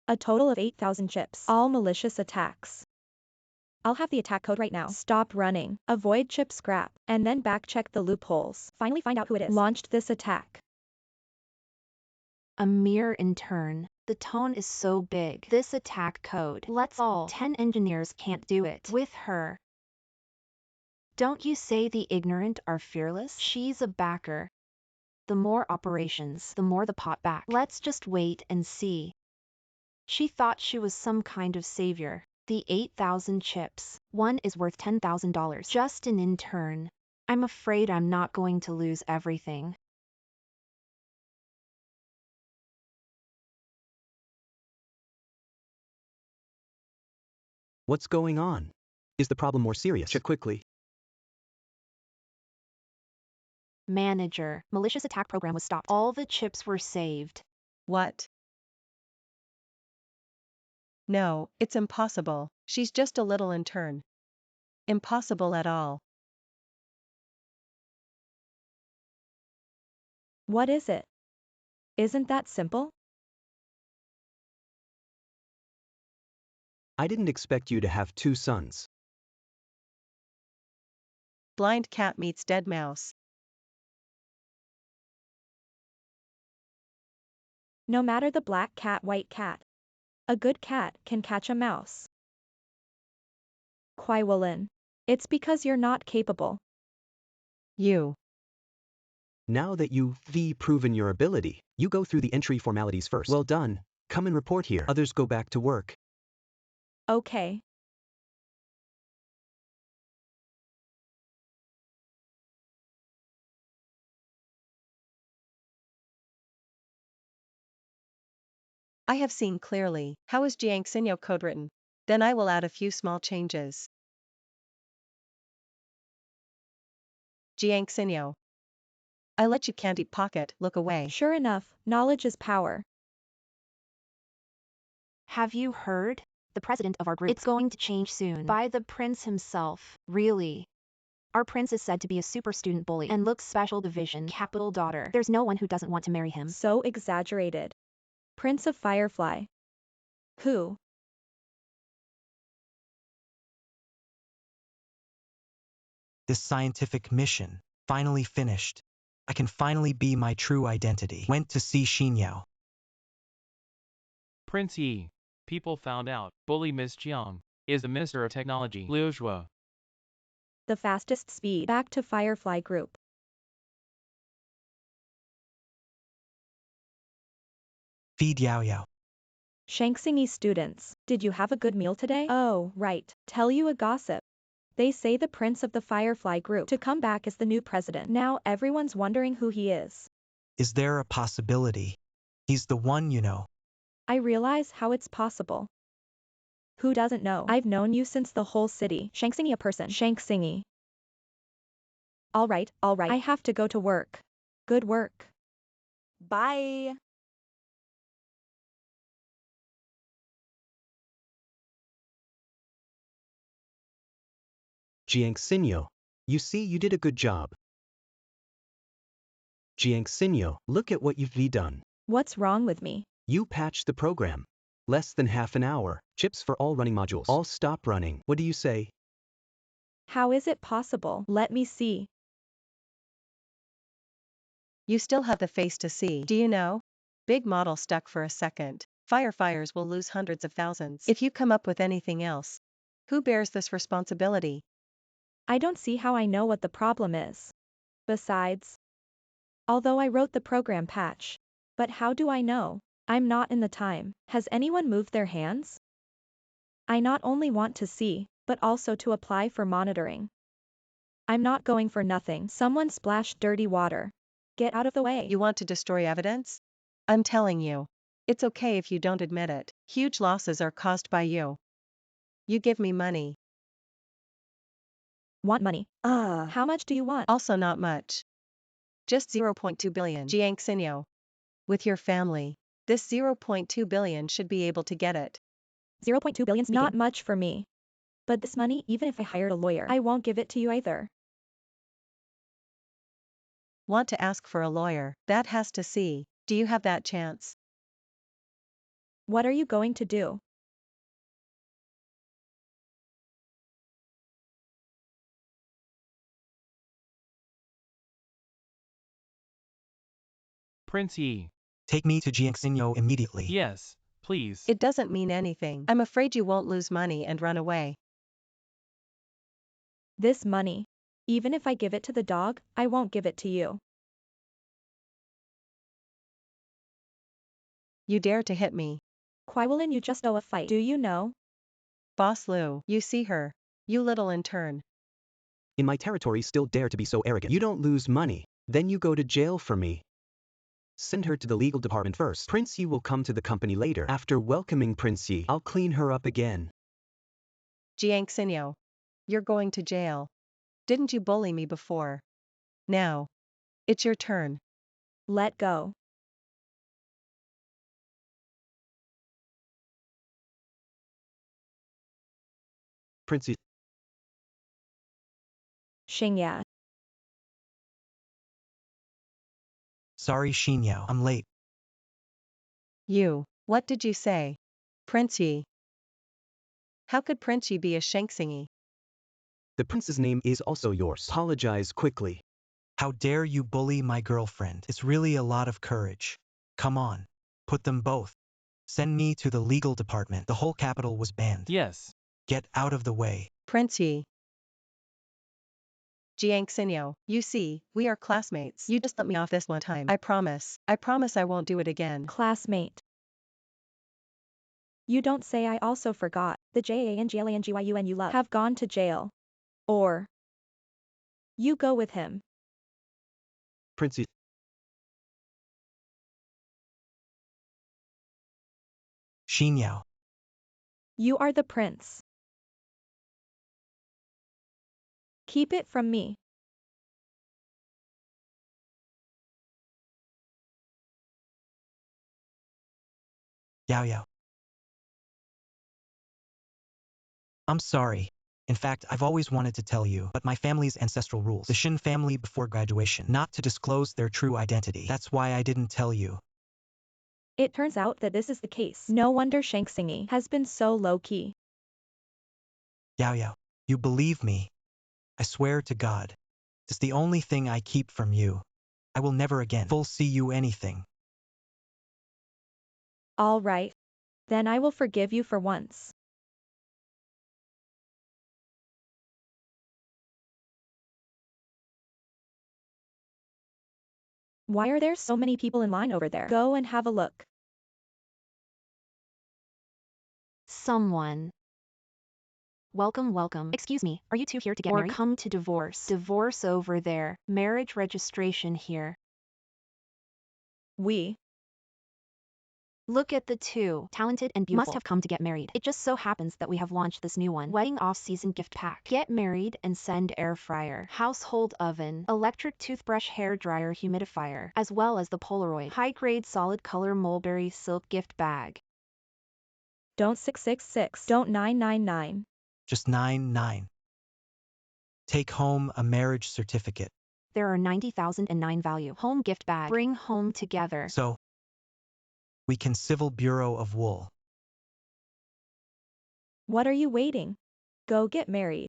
A total of 8,000 chips. All malicious attacks. I'll have the attack code right now. Stop running. Avoid chip scrap. And then back check the loopholes. Finally find out who it is. Launched this attack. A mere intern. The tone is so big. This attack code. Let's all 10 engineers can't do it with her. Don't you say the ignorant are fearless? She's a backer. The more operations, the more the pot back. Let's just wait and see. She thought she was some kind of savior. The 8,000 chips. One is worth $10,000. Just an intern. I'm afraid I'm not going to lose everything. What's going on? Is the problem more serious? Check quickly. Manager. Malicious attack program was stopped. All the chips were saved. What? No, it's impossible. She's just a little intern. Impossible at all. What is it? Isn't that simple? I didn't expect you to have 2 sons. Blind cat meets dead mouse. No matter the black cat, white cat. A good cat can catch a mouse. Quaiwalin. It's because you're not capable. You. Now that you've proven your ability, you go through the entry formalities first. Well done. Come and report here. Others go back to work. Okay. I have seen clearly. How is Jiang Xinyo code written? Then I will add a few small changes. Jiang Xinyo. I let you candy pocket, look away. Sure enough, knowledge is power. Have you heard? The president of our group. It's going to change soon. By the prince himself. Really? Our prince is said to be a super student bully and looks special division capital daughter. There's no one who doesn't want to marry him. So exaggerated. Prince of Firefly. Who? This scientific mission, finally finished. I can finally be my true identity. Went to see Xinyao. Prince Yi. People found out. Bully Miss Jiang is the Minister of Technology. Liu Zhuo. The fastest speed. Back to Firefly Group. Feed Yao Yao. Shangxingi students, did you have a good meal today? Oh, right. Tell you a gossip. They say the prince of the Firefly Group to come back as the new president. Now everyone's wondering who he is. Is there a possibility? He's the one, you know. I realize how it's possible. Who doesn't know? I've known you since the whole city. Shangxingi a person. Shangxingi. Alright. I have to go to work. Good work. Bye. Jiang Xinyo. You see, you did a good job. Jiang Xinyo, look at what you've done. What's wrong with me? You patched the program. Less than half an hour. Chips for all running modules. All stop running. What do you say? How is it possible? Let me see. You still have the face to see. Do you know? Big model stuck for a second. Firefighters will lose hundreds of thousands. If you come up with anything else, who bears this responsibility? I don't see how I know what the problem is. Besides, although I wrote the program patch, but how do I know? I'm not in the time. Has anyone moved their hands? I not only want to see, but also to apply for monitoring. I'm not going for nothing. Someone splashed dirty water. Get out of the way. You want to destroy evidence? I'm telling you. It's okay if you don't admit it. Huge losses are caused by you. You give me money. Want money? How much do you want? Also not much. Just 0.2 billion. Jiang Xinyo. With your family, this 0.2 billion should be able to get it. 0.2 billion's not much for me. But this money, even if I hired a lawyer, I won't give it to you either. Want to ask for a lawyer? That has to see. Do you have that chance? What are you going to do? Prince Yi. Take me to Jiangxinyo immediately. Yes, please. It doesn't mean anything. I'm afraid you won't lose money and run away. This money. Even if I give it to the dog, I won't give it to you. You dare to hit me. Quailin, you just owe a fight. Do you know? Boss Lu, you see her. You little intern. In my territory still dare to be so arrogant. You don't lose money, then you go to jail for me. Send her to the legal department first. Prince Yi will come to the company later. After welcoming Prince Yi, I'll clean her up again. Jiangxinyo. You're going to jail. Didn't you bully me before? Now. It's your turn. Let go. Prince Yi. Xingya. Sorry Xinyao, I'm late. You, what did you say? Prince Yi. How could Prince Yi be a Shangxingi? The prince's name is also yours. Apologize quickly. How dare you bully my girlfriend? It's really a lot of courage. Come on. Put them both. Send me to the legal department. The whole capital was banned. Yes. Get out of the way. Prince Yi. Jiangxinyo, you see, we are classmates. You just let me off this one time. I promise I won't do it again. Classmate. You don't say. I also forgot. The JANGLANGYUN you love have gone to jail. Or. You go with him. Prince Yi. Xinyao. You are the prince. Keep it from me. Yao Yao. I'm sorry. In fact, I've always wanted to tell you, but my family's ancestral rules, the Shin family before graduation, not to disclose their true identity. That's why I didn't tell you. It turns out that this is the case. No wonder Shangxingi has been so low-key. Yao Yao, you believe me? I swear to God. It's the only thing I keep from you. I will never again see you anything. All right. Then I will forgive you for once. Why are there so many people in line over there? Go and have a look. Someone. Welcome, welcome. Excuse me, are you two here to get married? Or come to divorce? Divorce over there. Marriage registration here. We. Look at the two. Talented and beautiful. Must have come to get married. It just so happens that we have launched this new one. Wedding off-season gift pack. Get married and send air fryer, household oven, electric toothbrush, hair dryer, humidifier, as well as the Polaroid high-grade solid color mulberry silk gift bag. Don't 666. Don't 999. Just 99. Take home a marriage certificate. There are 90,009 value. Home gift bag. Bring home together. So, we can civil bureau of wool. What are you waiting? Go get married.